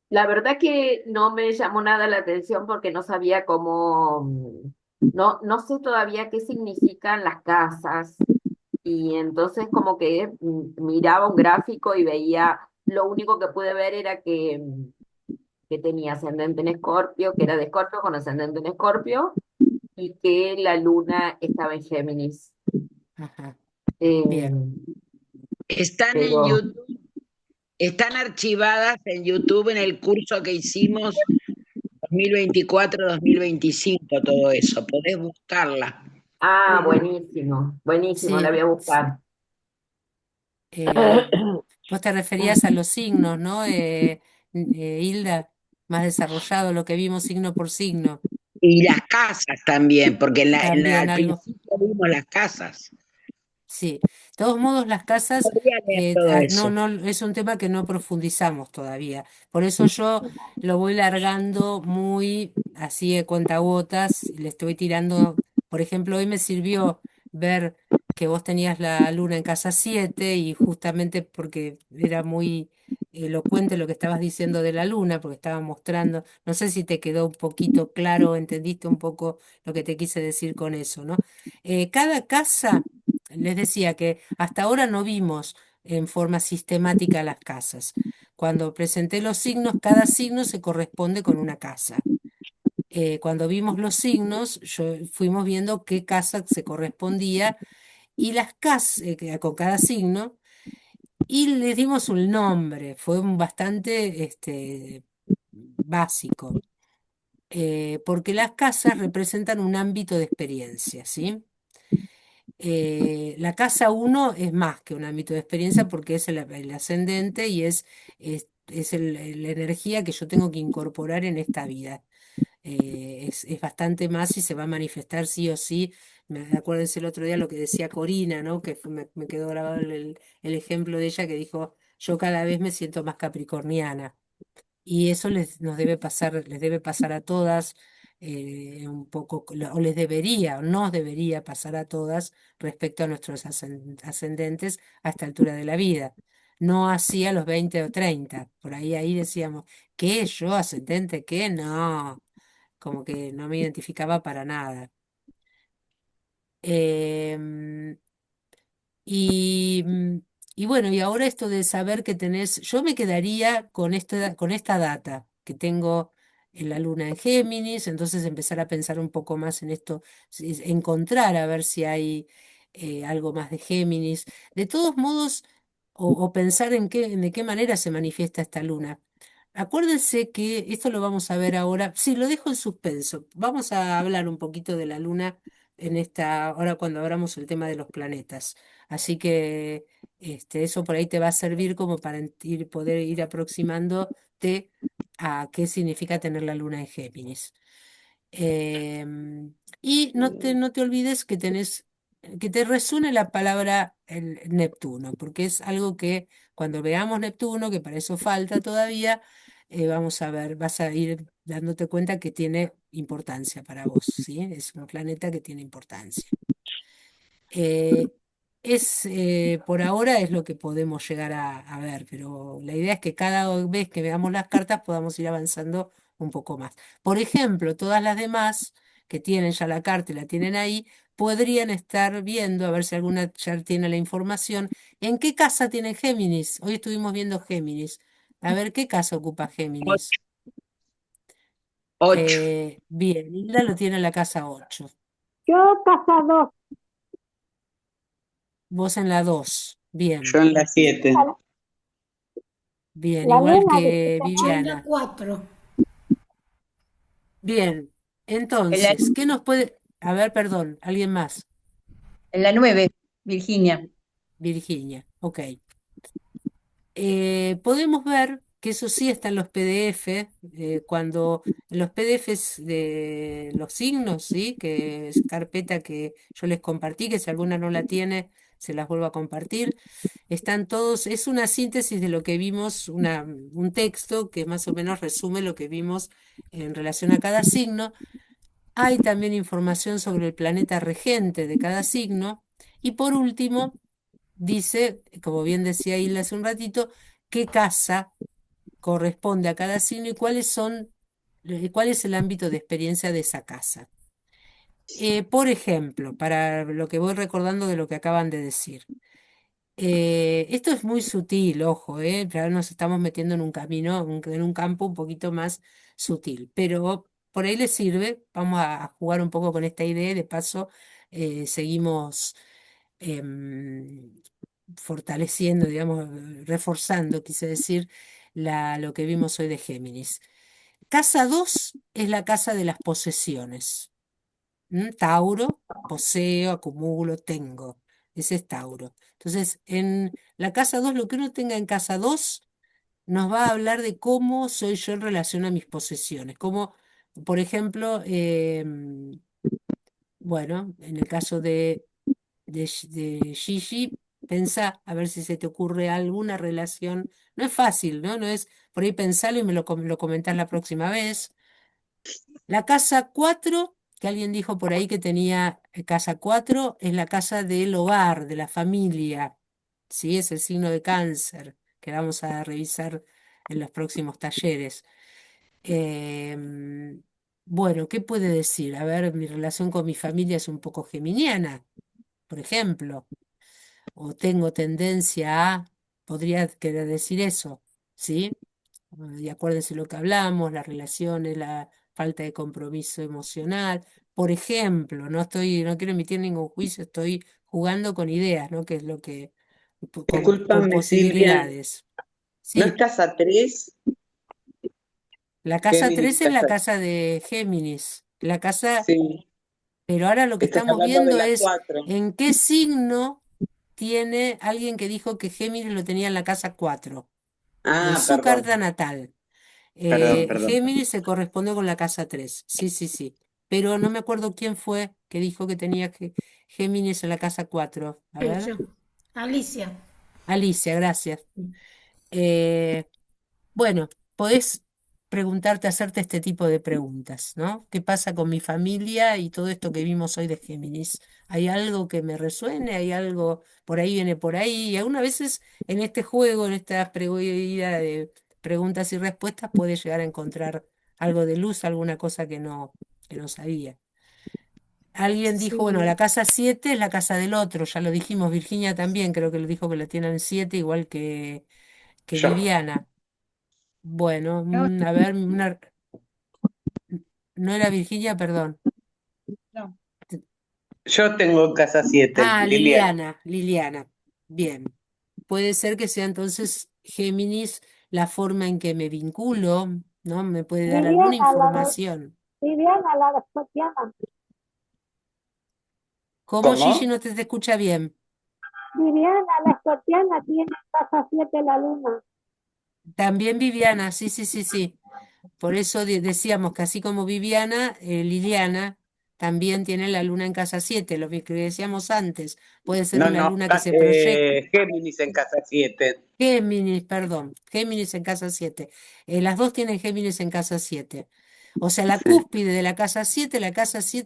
La verdad que no me llamó nada la atención porque no sabía cómo, no sé todavía qué significan las casas. Y entonces como que miraba un gráfico y veía, lo único que pude ver era que tenía ascendente en Escorpio, que era de Escorpio con ascendente en Escorpio, y que la luna estaba en Géminis. Ajá, Eh, bien. Están en pero, YouTube, están archivadas en YouTube en el curso que hicimos 2024-2025, todo eso. Podés buscarla. buenísimo, buenísimo, la Sí, voy a buscar. eh, vos te referías a los signos, ¿no? Hilda, más desarrollado lo que vimos signo por signo. Y las casas también, porque También al algo. principio vimos las casas. Sí, de todos modos las casas, Podría leer todo no, eso. no, es un tema que no profundizamos todavía. Por eso yo lo voy largando muy así de cuentagotas, y le estoy tirando, por ejemplo, hoy me sirvió ver que vos tenías la luna en casa 7 y justamente porque era muy elocuente lo que estabas diciendo de la luna, porque estaba mostrando, no sé si te quedó un poquito claro, entendiste un poco lo que te quise decir con eso, ¿no? Cada casa. Les decía que hasta ahora no vimos en forma sistemática las casas. Cuando presenté los signos, cada signo se corresponde con una casa. Cuando vimos los signos, fuimos viendo qué casa se correspondía y las casas con cada signo y les dimos un nombre. Fue bastante básico, porque las casas representan un ámbito de experiencia, ¿sí? La casa uno es más que un ámbito de experiencia porque es el ascendente y es la energía que yo tengo que incorporar en esta vida. Es bastante más y se va a manifestar sí o sí. Acuérdense el otro día lo que decía Corina, ¿no? Que me quedó grabado el ejemplo de ella que dijo, yo cada vez me siento más capricorniana. Y eso nos debe pasar, les debe pasar a todas, un poco, o les debería, o nos debería pasar a todas respecto a nuestros ascendentes a esta altura de la vida. No así a los 20 o 30. Por ahí decíamos, ¿qué? ¿Yo ascendente? ¿Qué? No. Como que no me identificaba para nada. Em, y, y bueno, y ahora esto de saber que tenés, yo me quedaría con esta data que tengo en la luna en Géminis, entonces empezar a pensar un poco más en esto, encontrar a ver si hay algo más de Géminis. De todos modos, o pensar de qué manera se manifiesta esta luna. Acuérdense que esto lo vamos a ver ahora, sí, lo dejo en suspenso. Vamos a hablar un poquito de la luna ahora cuando abramos el tema de los planetas. Así que eso por ahí te va a servir como para poder ir aproximándote a qué significa tener la luna en Géminis. Y no te olvides que te resuene la palabra el Neptuno, porque es algo que cuando veamos Neptuno, que para eso falta todavía, vamos a ver, vas a ir dándote cuenta que tiene importancia para vos, ¿sí? Es un planeta que tiene importancia. Eh, por ahora es lo que podemos llegar a ver, pero la idea es que cada vez que veamos las cartas podamos ir avanzando un poco más. Por ejemplo, todas las demás que tienen ya la carta y la tienen ahí, podrían estar viendo, a ver si alguna ya tiene la información, en qué casa tienen Géminis. Hoy estuvimos viendo Géminis. A ver, ¿qué casa ocupa Géminis? 8. Bien, Hilda lo tiene en la casa 8. Yo casa 2, Vos en la 2. Yo Bien, en la 7. la, bien, la igual luna que Yo en la Viviana. 4. Bien, En la, entonces, ¿qué nos puede... A ver, perdón, alguien más. en la 9, Virginia. Virginia, ok. Podemos ver que eso sí está en los PDF, cuando en los PDFs de los signos, ¿sí? Que es carpeta que yo les compartí, que si alguna no la tiene, se las vuelvo a compartir. Están todos, es una síntesis de lo que vimos, un texto que más o menos resume lo que vimos en relación a cada signo. Hay también información sobre el planeta regente de cada signo. Y por último, dice, como bien decía Hilda hace un ratito, qué casa corresponde a cada signo y cuál es el ámbito de experiencia de esa casa. Por ejemplo, para lo que voy recordando de lo que acaban de decir. Esto es muy sutil, ojo, ya nos estamos metiendo en un camino, en un campo un poquito más sutil, pero por ahí les sirve. Vamos a jugar un poco con esta idea y de paso seguimos em, fortaleciendo, digamos, reforzando, quise decir, lo que vimos hoy de Géminis. Casa 2 es la casa de las posesiones. Tauro, poseo, acumulo, tengo. Ese es Tauro. Entonces, en la casa 2 lo que uno tenga en casa 2 nos va a hablar de cómo soy yo en relación a mis posesiones. Como, por ejemplo, bueno, en el caso de Gigi, pensá a ver si se te ocurre alguna relación. No es fácil, ¿no? No es por ahí pensarlo y lo comentás la próxima vez. La casa 4 que alguien dijo por ahí que tenía casa 4 es la casa del hogar, de la familia. Sí, es el signo de Cáncer, que vamos a revisar en los próximos talleres. Em, bueno, ¿qué puede decir? A ver, mi relación con mi familia es un poco geminiana, por ejemplo, o tengo tendencia a, podría querer decir eso, ¿sí? Y acuérdense lo que hablamos, las relaciones, la falta de compromiso emocional. Por ejemplo, no quiero emitir ningún juicio, estoy jugando con ideas, ¿no? Que es lo que, con Discúlpame, Silvia. posibilidades. ¿No es Sí, casa 3? la casa Géminis 13 es la casa. casa de Géminis. La casa, Sí, pero ahora lo que estás estamos hablando de viendo la es 4. en qué signo tiene alguien que dijo que Géminis lo tenía en la casa 4 en Ah, su perdón, carta natal. perdón. Géminis se corresponde con la casa 3. Sí, sí, sí. Pero no me acuerdo quién fue que dijo que tenía Géminis en la casa 4. A ver. Yo. Alicia. Alicia, gracias. Eh, bueno, podés preguntarte, hacerte este tipo de preguntas, ¿no? ¿Qué pasa con mi familia y todo esto que vimos hoy de Géminis? ¿Hay algo que me resuene? ¿Hay algo por ahí viene por ahí? Y algunas veces en este juego, en esta pregunta de preguntas y respuestas, puede llegar a encontrar algo de luz, alguna cosa que no sabía. Alguien dijo, bueno, Sí. la casa 7 es la casa del otro, ya lo dijimos, Virginia también creo que lo dijo que la tienen 7, igual que Yo. Viviana. Bueno, No, a ver, no era Virginia, perdón. no. Yo tengo casa 7, Ah, Liliana. Liliana. Bien. Puede ser que sea entonces Géminis la forma en que me vinculo, ¿no? Me puede dar alguna Viviana, información. Viviana, la escorpiana. ¿Cómo, Gigi, ¿Cómo? no te escucha bien? Viviana, la escorpiana, tiene en casa 7 la luna. También Viviana, sí, sí, sí, sí. Por eso decíamos que así como Viviana, Liliana también tiene la luna en casa 7, lo que decíamos antes. Puede ser No, una no, luna que se proyecta. Géminis en casa 7. Géminis, perdón, Géminis en casa 7. Las dos tienen Géminis en casa 7. O sea, la Sí, cúspide de la casa 7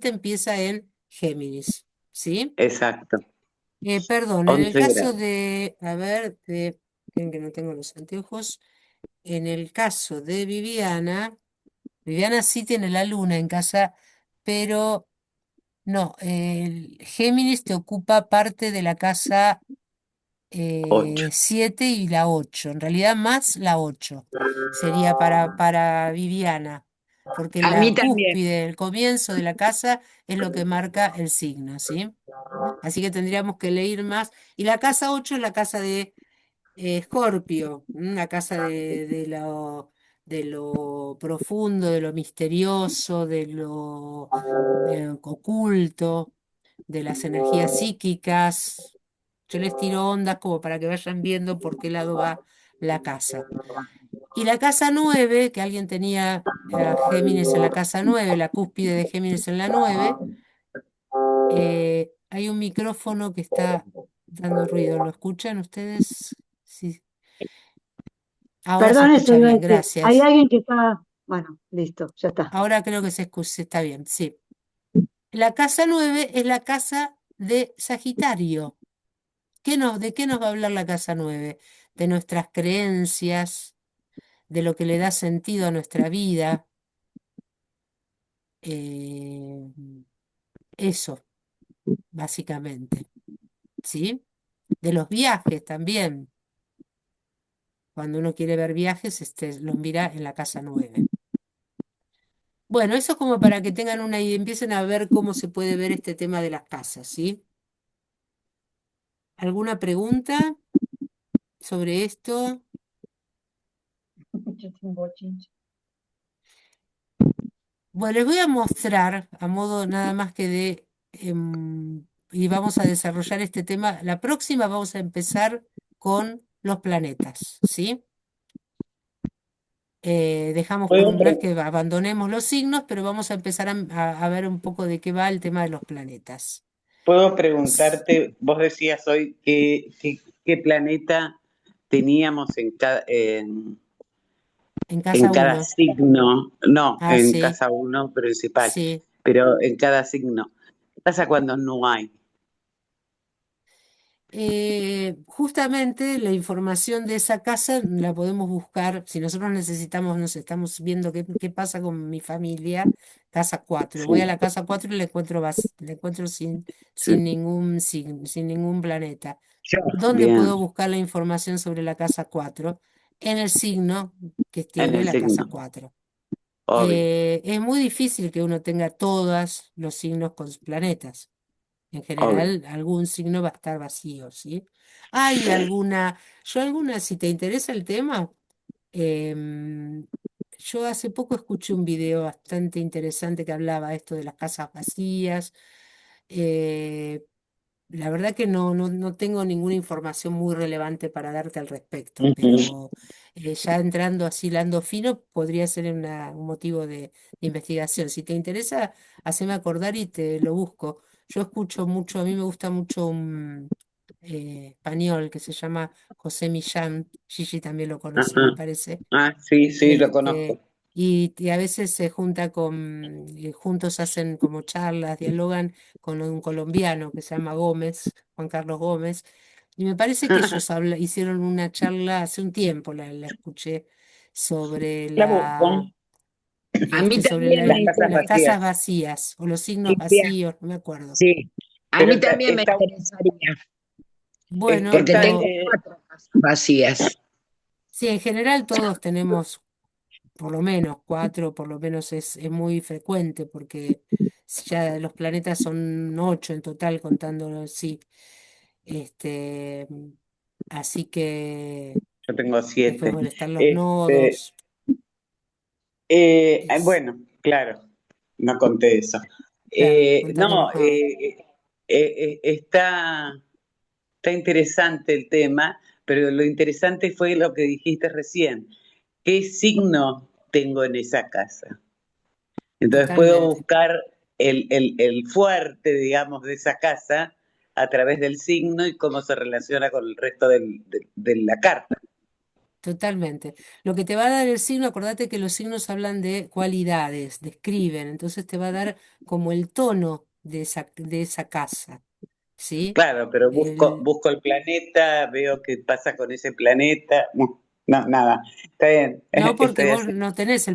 empieza en Géminis, ¿sí? exacto. Perdón, en el 11 caso grados. de, a ver, creen que no tengo los anteojos. En el caso de Viviana, Viviana sí tiene la luna en casa, pero no, el Géminis te ocupa parte de la casa 8. 7 y la 8. En realidad más la 8 sería para Viviana, porque A mí la también. cúspide, el comienzo de la casa es lo que marca el signo, ¿sí? Así que tendríamos que leer más. Y la casa 8 es la casa de Escorpio, la casa de lo profundo, de lo misterioso, de lo oculto, de las energías psíquicas. Yo les tiro ondas como para que vayan viendo por qué lado va la casa. Y la casa 9 que alguien tenía a Géminis en la casa 9, la cúspide de Géminis en la 9, hay un micrófono que está dando ruido. ¿Lo escuchan ustedes? Sí. Ahora se Perdón, eso escucha iba a bien, decir. Hay gracias. alguien que está, bueno, listo, ya está. Ahora creo que se escucha, está bien, sí. La casa 9 es la casa de Sagitario. ¿De qué nos va a hablar la casa 9? De nuestras creencias, de lo que le da sentido a nuestra vida. eh, Eso, básicamente. ¿Sí? De los viajes también. Cuando uno quiere ver viajes, los mira en la casa 9. Bueno, eso es como para que tengan una idea, empiecen a ver cómo se puede ver este tema de las casas, ¿sí? ¿Alguna pregunta sobre esto? Bueno, les voy a mostrar a modo nada más que y vamos a desarrollar este tema. La próxima vamos a empezar con los planetas, ¿sí? Dejamos ¿Puedo, no es pre- que abandonemos los signos, pero vamos a empezar a ver un poco de qué va el tema de los planetas. puedo S- preguntarte, vos decías hoy qué planeta teníamos En en casa cada uno. signo, no, Ah, en sí, casa uno principal, sí. pero en cada signo. ¿Qué pasa cuando no hay? Justamente la información de esa casa la podemos buscar, si nosotros necesitamos, nos estamos viendo qué pasa con mi familia, casa 4. Voy a Sí, la casa 4 y la encuentro sí. sin ningún planeta. Yo, ¿Dónde bien, puedo buscar la información sobre la casa 4? En el signo que en tiene el la casa signo, 4. obvio, Es muy difícil que uno tenga todos los signos con sus planetas. En obvio. general, algún signo va a estar vacío, ¿sí? Hay si te interesa el tema, em, yo hace poco escuché un video bastante interesante que hablaba esto de las casas vacías. eh, la verdad que no tengo ninguna información muy relevante para darte al respecto, Ujú. pero ya entrando así, hilando fino, podría ser un motivo de investigación. Si te interesa, haceme acordar y te lo busco. Yo escucho mucho, a mí me gusta mucho un español que se llama José Millán, Gigi también lo conoce, me Ajá. parece. Ah, sí, sí, lo Este, conozco. y a veces se junta juntos hacen como charlas, dialogan con un colombiano que se llama Gómez, Juan Carlos Gómez, y me parece que ellos hicieron una charla hace un tiempo, la escuché, sobre La busco. A mí sobre también me Las casas las interesa, casas vacías. vacías o los signos Silvia. vacíos, no me acuerdo. Sí, a Pero mí también me está, interesaría, Bueno, porque está, tengo 4 casas vacías. sí, en general todos tenemos por lo menos 4, por lo menos es muy frecuente, porque si ya los planetas son 8 en total, contándolo, sí. Este, Así que yo tengo después, 7. bueno, están los Este, nodos. Es, bueno, claro, no conté eso. claro, contame No, los nodos. está interesante el tema, pero lo interesante fue lo que dijiste recién. ¿Qué signo tengo en esa casa? Entonces puedo Totalmente. buscar el fuerte, digamos, de esa casa a través del signo y cómo se relaciona con el resto de la carta. Totalmente. Lo que te va a dar el signo, acordate que los signos hablan de cualidades, describen, entonces te va a dar como el tono de esa casa, ¿sí? Claro, pero El, busco el planeta, veo qué pasa con ese planeta. No, no, nada. Está bien, no, porque estoy vos así. no tenés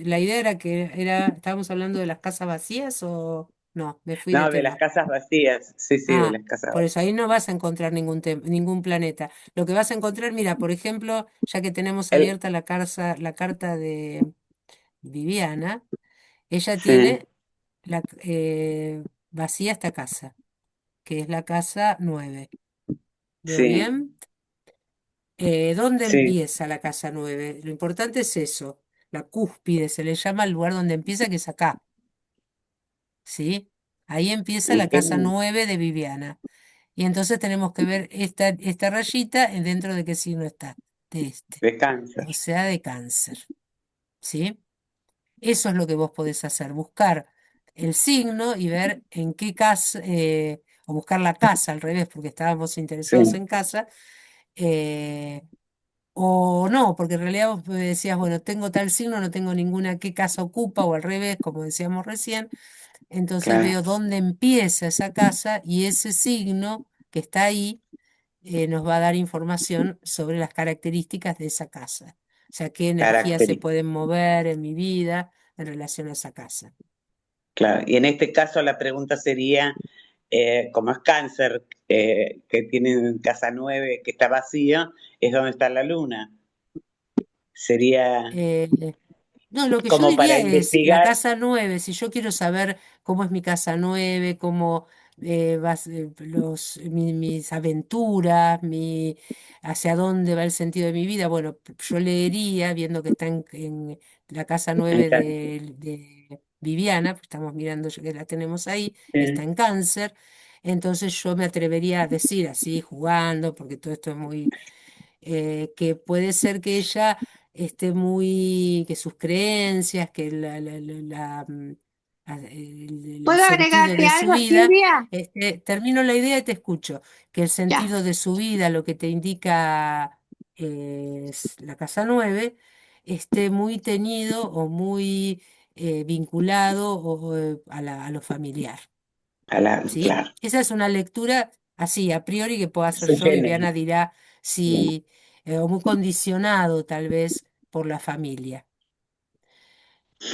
la idea era estábamos hablando de las casas vacías o no, me fui de No, de las tema. casas vacías. Sí, sí, de Ah, las casas por eso vacías. ahí no vas a encontrar ningún planeta. Lo que vas a encontrar, mira, por ejemplo, ya que tenemos El, abierta la carta de Viviana, ella sí, tiene vacía esta casa, que es la casa 9. ¿Veo sí, bien? ¿Dónde sí, empieza la casa 9? Lo importante es eso, la cúspide, se le llama el lugar donde empieza, que es acá, ¿sí? Ahí empieza la casa ujú, 9 de Viviana. Y entonces tenemos que ver esta rayita dentro de qué signo está, de este, de cáncer. o sea, de cáncer, ¿sí? Eso es lo que vos podés hacer, buscar el signo y ver en qué casa, o buscar la casa al revés, porque estábamos interesados Sí, en casa, eh, o no, porque en realidad vos me decías, bueno, tengo tal signo, no tengo ninguna, qué casa ocupa, o al revés, como decíamos recién, entonces claro, veo dónde empieza esa casa y ese signo que está ahí nos va a dar información sobre las características de esa casa. O sea, qué energías se característica. pueden mover en mi vida en relación a esa casa. Claro. Y en este caso la pregunta sería, como es cáncer, que tiene casa 9 que está vacío, es donde está la luna. Sería Eh, No, lo que yo como para diría es la investigar. casa 9. Si yo quiero saber cómo es mi casa 9, cómo mis aventuras, hacia dónde va el sentido de mi vida, bueno, yo leería, viendo que está en la casa 9 de Viviana, pues estamos mirando que la tenemos ahí, está en cáncer, entonces yo me atrevería a decir así, jugando, porque todo esto es muy que puede ser que ella esté muy, que sus creencias, que el ¿Puedo sentido agregarte de su algo, vida, Silvia? termino la idea y te escucho, que el Ya. sentido de su vida, lo que te indica la casa 9, esté muy tenido o muy vinculado a lo familiar. ¿Sí? Claro, Esa es una lectura así, a priori, que puedo hacer su yo, y género. Viana dirá si, o muy condicionado tal vez por la familia.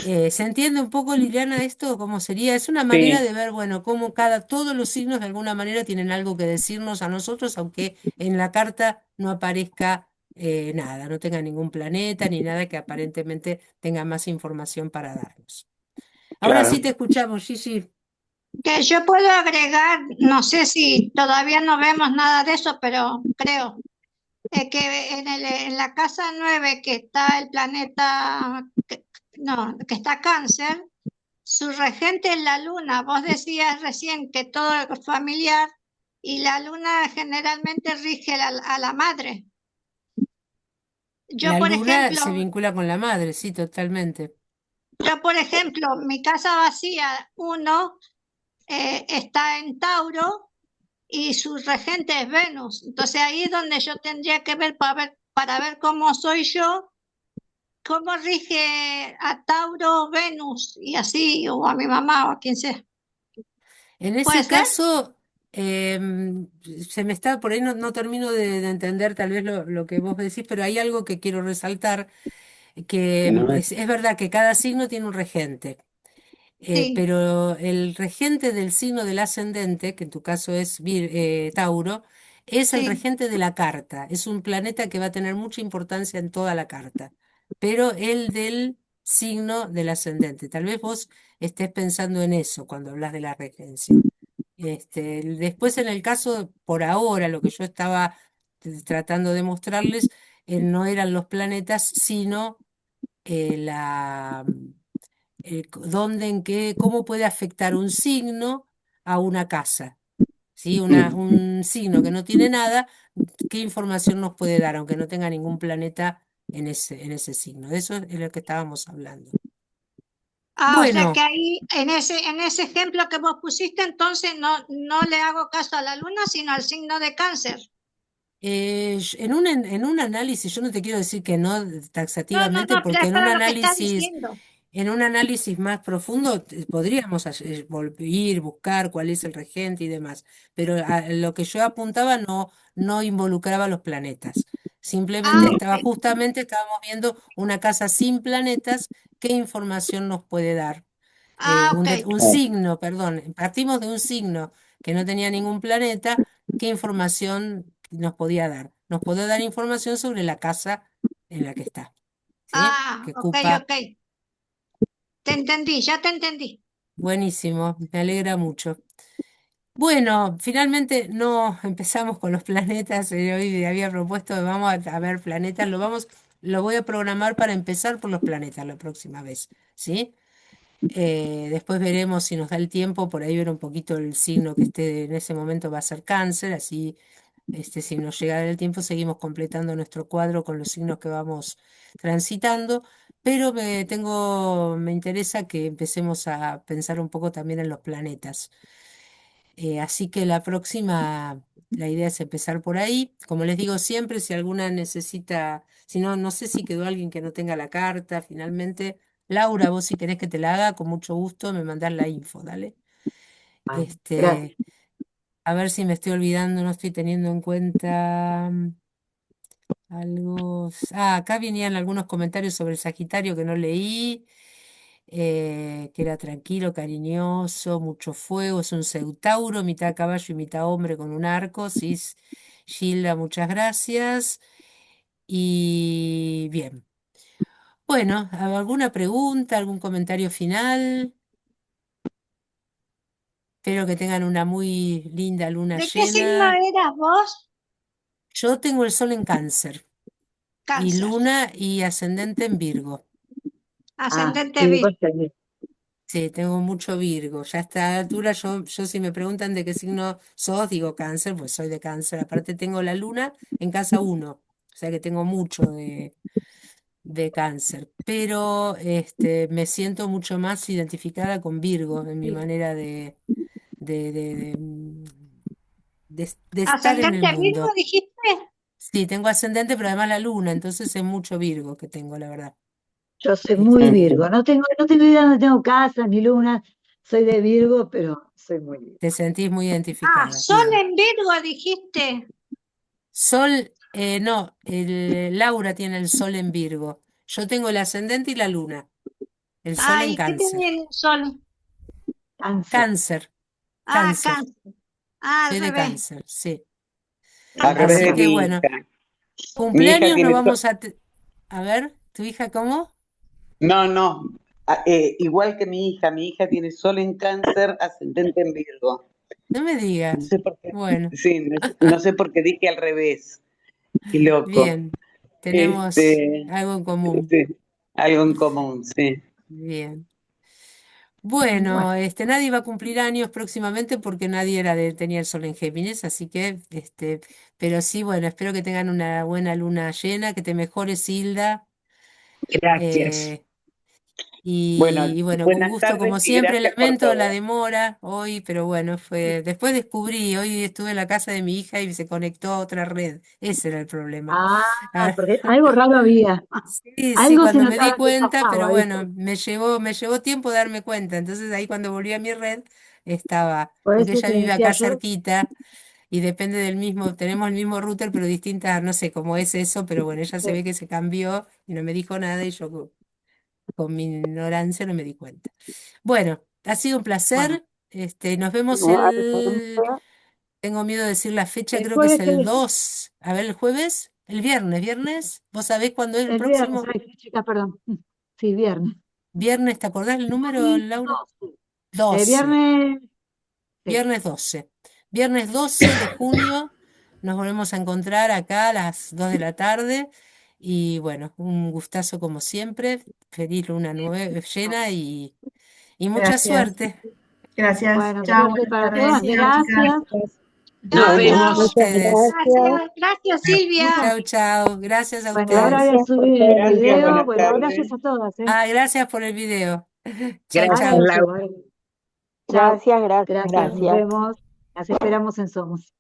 ¿Se entiende un poco, Liliana, esto? ¿Cómo sería? Es una manera Sí, de ver, bueno, cómo todos los signos de alguna manera tienen algo que decirnos a nosotros, aunque en la carta no aparezca nada, no tenga ningún planeta ni nada que aparentemente tenga más información para darnos. Ahora sí claro. te escuchamos, Gigi. Que yo puedo agregar, no sé si todavía no vemos nada de eso, pero creo que en la casa 9 que está el planeta, no, que está Cáncer, su regente es la luna. Vos decías recién que todo es familiar y la luna generalmente rige a la madre. La luna se vincula con la madre, sí, totalmente. Por ejemplo, mi casa vacía, uno está en Tauro y su regente es Venus. Entonces ahí es donde yo tendría que para ver cómo soy yo, cómo rige a Tauro, Venus y así, o a mi mamá o a quien sea. En ¿Puede ese ser? caso, se me está, por ahí no termino de entender tal vez lo que vos decís, pero hay algo que quiero resaltar, que Que no es. es verdad que cada signo tiene un regente. Sí, Pero el regente del signo del ascendente, que en tu caso es Tauro, es el sí. regente de la carta. Es un planeta que va a tener mucha importancia en toda la carta, pero el del signo del ascendente. Tal vez vos estés pensando en eso cuando hablas de la regencia. Después, en el caso, por ahora, lo que yo estaba tratando de mostrarles, no eran los planetas, sino la dónde, en qué, cómo puede afectar un signo a una casa, ¿sí? Un signo que no tiene nada, ¿qué información nos puede dar, aunque no tenga ningún planeta en ese signo? De eso es lo que estábamos hablando. O sea que Bueno, ahí, en ese ejemplo que vos pusiste, entonces no le hago caso a la luna, sino al signo de Cáncer. en un análisis, yo no te quiero decir que no taxativamente, No, pero porque es para lo que estás diciendo. en un análisis más profundo podríamos ir, buscar cuál es el regente y demás, pero lo que yo apuntaba no involucraba los planetas. Simplemente Ok. estábamos viendo una casa sin planetas, qué información nos puede dar. Ok. un signo, perdón, partimos de un signo que no tenía ningún planeta, ¿qué información nos podía dar? Nos podía dar información sobre la casa en la que está, ¿sí? Que Ok, ocupa, ok. Te entendí, ya te entendí. buenísimo, me alegra mucho. Bueno, finalmente no empezamos con los planetas. Hoy había propuesto que vamos a ver planetas. Lo voy a programar para empezar por los planetas la próxima vez, ¿sí? Después veremos si nos da el tiempo, por ahí ver un poquito el signo que esté en ese momento va a ser Cáncer, así si nos llega el tiempo seguimos completando nuestro cuadro con los signos que vamos transitando, pero me interesa que empecemos a pensar un poco también en los planetas. Así que la próxima, la idea es empezar por ahí. Como les digo siempre, si alguna necesita, si no, no sé si quedó alguien que no tenga la carta, finalmente. Laura, vos si querés que te la haga, con mucho gusto me mandás la info, dale. Gracias. Este, a ver si me estoy olvidando, no estoy teniendo en cuenta algo. Acá venían algunos comentarios sobre el Sagitario que no leí. Que era tranquilo, cariñoso, mucho fuego, es un centauro, mitad caballo y mitad hombre con un arco, sí, Gilda, muchas gracias. Y bien, bueno, ¿alguna pregunta, algún comentario final? Espero que tengan una muy linda luna ¿De qué signo llena. eras vos? Yo tengo el sol en Cáncer y Cáncer, luna y ascendente en Virgo. ascendente Sí, Virgo. vos tenés. Sí, tengo mucho Virgo. Ya a esta altura, yo si me preguntan de qué signo sos, digo Cáncer, pues soy de Cáncer. Aparte tengo la luna en casa 1, o sea que tengo mucho de Cáncer. Pero me siento mucho más identificada con Virgo en mi manera de, de, de, mm, de estar en el Ascendente Virgo, mundo. dijiste. Sí, tengo ascendente, pero además la luna, entonces es mucho Virgo que tengo, la verdad. Yo soy muy Este, Virgo. No tengo idea, no tengo casa ni luna. Soy de Virgo, pero soy muy Virgo. te sentís muy identificada. Sol Bien. en Virgo, dijiste. Sol, no, Laura tiene el sol en Virgo. Yo tengo el ascendente y la luna. El sol en ¿Y qué Cáncer. tiene el Sol? Cáncer. Cáncer, Cáncer. Cáncer. Al Soy de revés. Cáncer, sí. Al revés Así de que Ajá. mi bueno, hija. Mi hija cumpleaños no tiene... vamos a... A ver, ¿tu hija cómo? No, no. Igual que mi hija tiene sol en Cáncer, ascendente en Virgo. No me No digas. sé por qué. Bueno, Sí, no sé por qué dije al revés. Qué loco. bien. Tenemos Este, algo en común. sí, algo en común, sí. Bien. Bueno, Bueno, nadie va a cumplir años próximamente porque nadie tenía el sol en Géminis, así que, pero sí, bueno, espero que tengan una buena luna llena, que te mejores, Hilda. Gracias. eh, Bueno, y bueno, con buenas gusto, tardes como y siempre, gracias por lamento la todo. demora hoy, pero bueno, después descubrí, hoy estuve en la casa de mi hija y se conectó a otra red, ese era el problema. Ah, porque algo raro había. sí, sí, Algo se cuando me di notaba que cuenta, pero pasaba, bueno, ¿viste? me llevó tiempo darme cuenta. Entonces ahí cuando volví a mi red estaba, Por porque eso ella te vive decía acá yo. cerquita y depende del mismo, tenemos el mismo router, pero distintas, no sé cómo es eso, pero bueno, ella se ve Sí. que se cambió y no me dijo nada y yo con mi ignorancia no me di cuenta. Bueno, ha sido un Bueno, placer. Nos vemos igualmente. tengo miedo de decir la fecha, El creo que es jueves que el 2. A ver, el jueves, viernes. ¿Vos sabés cuándo es el el viernes, próximo? ay, chicas, perdón. Sí, viernes. Viernes, ¿te acordás el número, Viernes Laura? 12. 12. Viernes, sí. Viernes 12. Viernes 12 de junio nos volvemos a encontrar acá a las 2 de la tarde. Y bueno, un gustazo como siempre. Feliz luna llena y mucha Gracias. suerte. Gracias. Bueno, Chao, suerte buenas para tardes. todas. Besos. Chao, chicas. Gracias. Nos Chao, A chao. vemos. Muchas ustedes. gracias. Gracias, Silvia. Muchas. Chau, chau. Gracias a Bueno, ahora ustedes. voy a Gracias por subir el ser. Gracias, video. buenas Bueno, tardes. gracias a todas, ¿eh? Gracias por el video. Chau, Gracias, Ahora chau. lo Laura. subo. Chao. Gracias, gracias, Gracias, nos gracias. vemos. Las esperamos en Somos.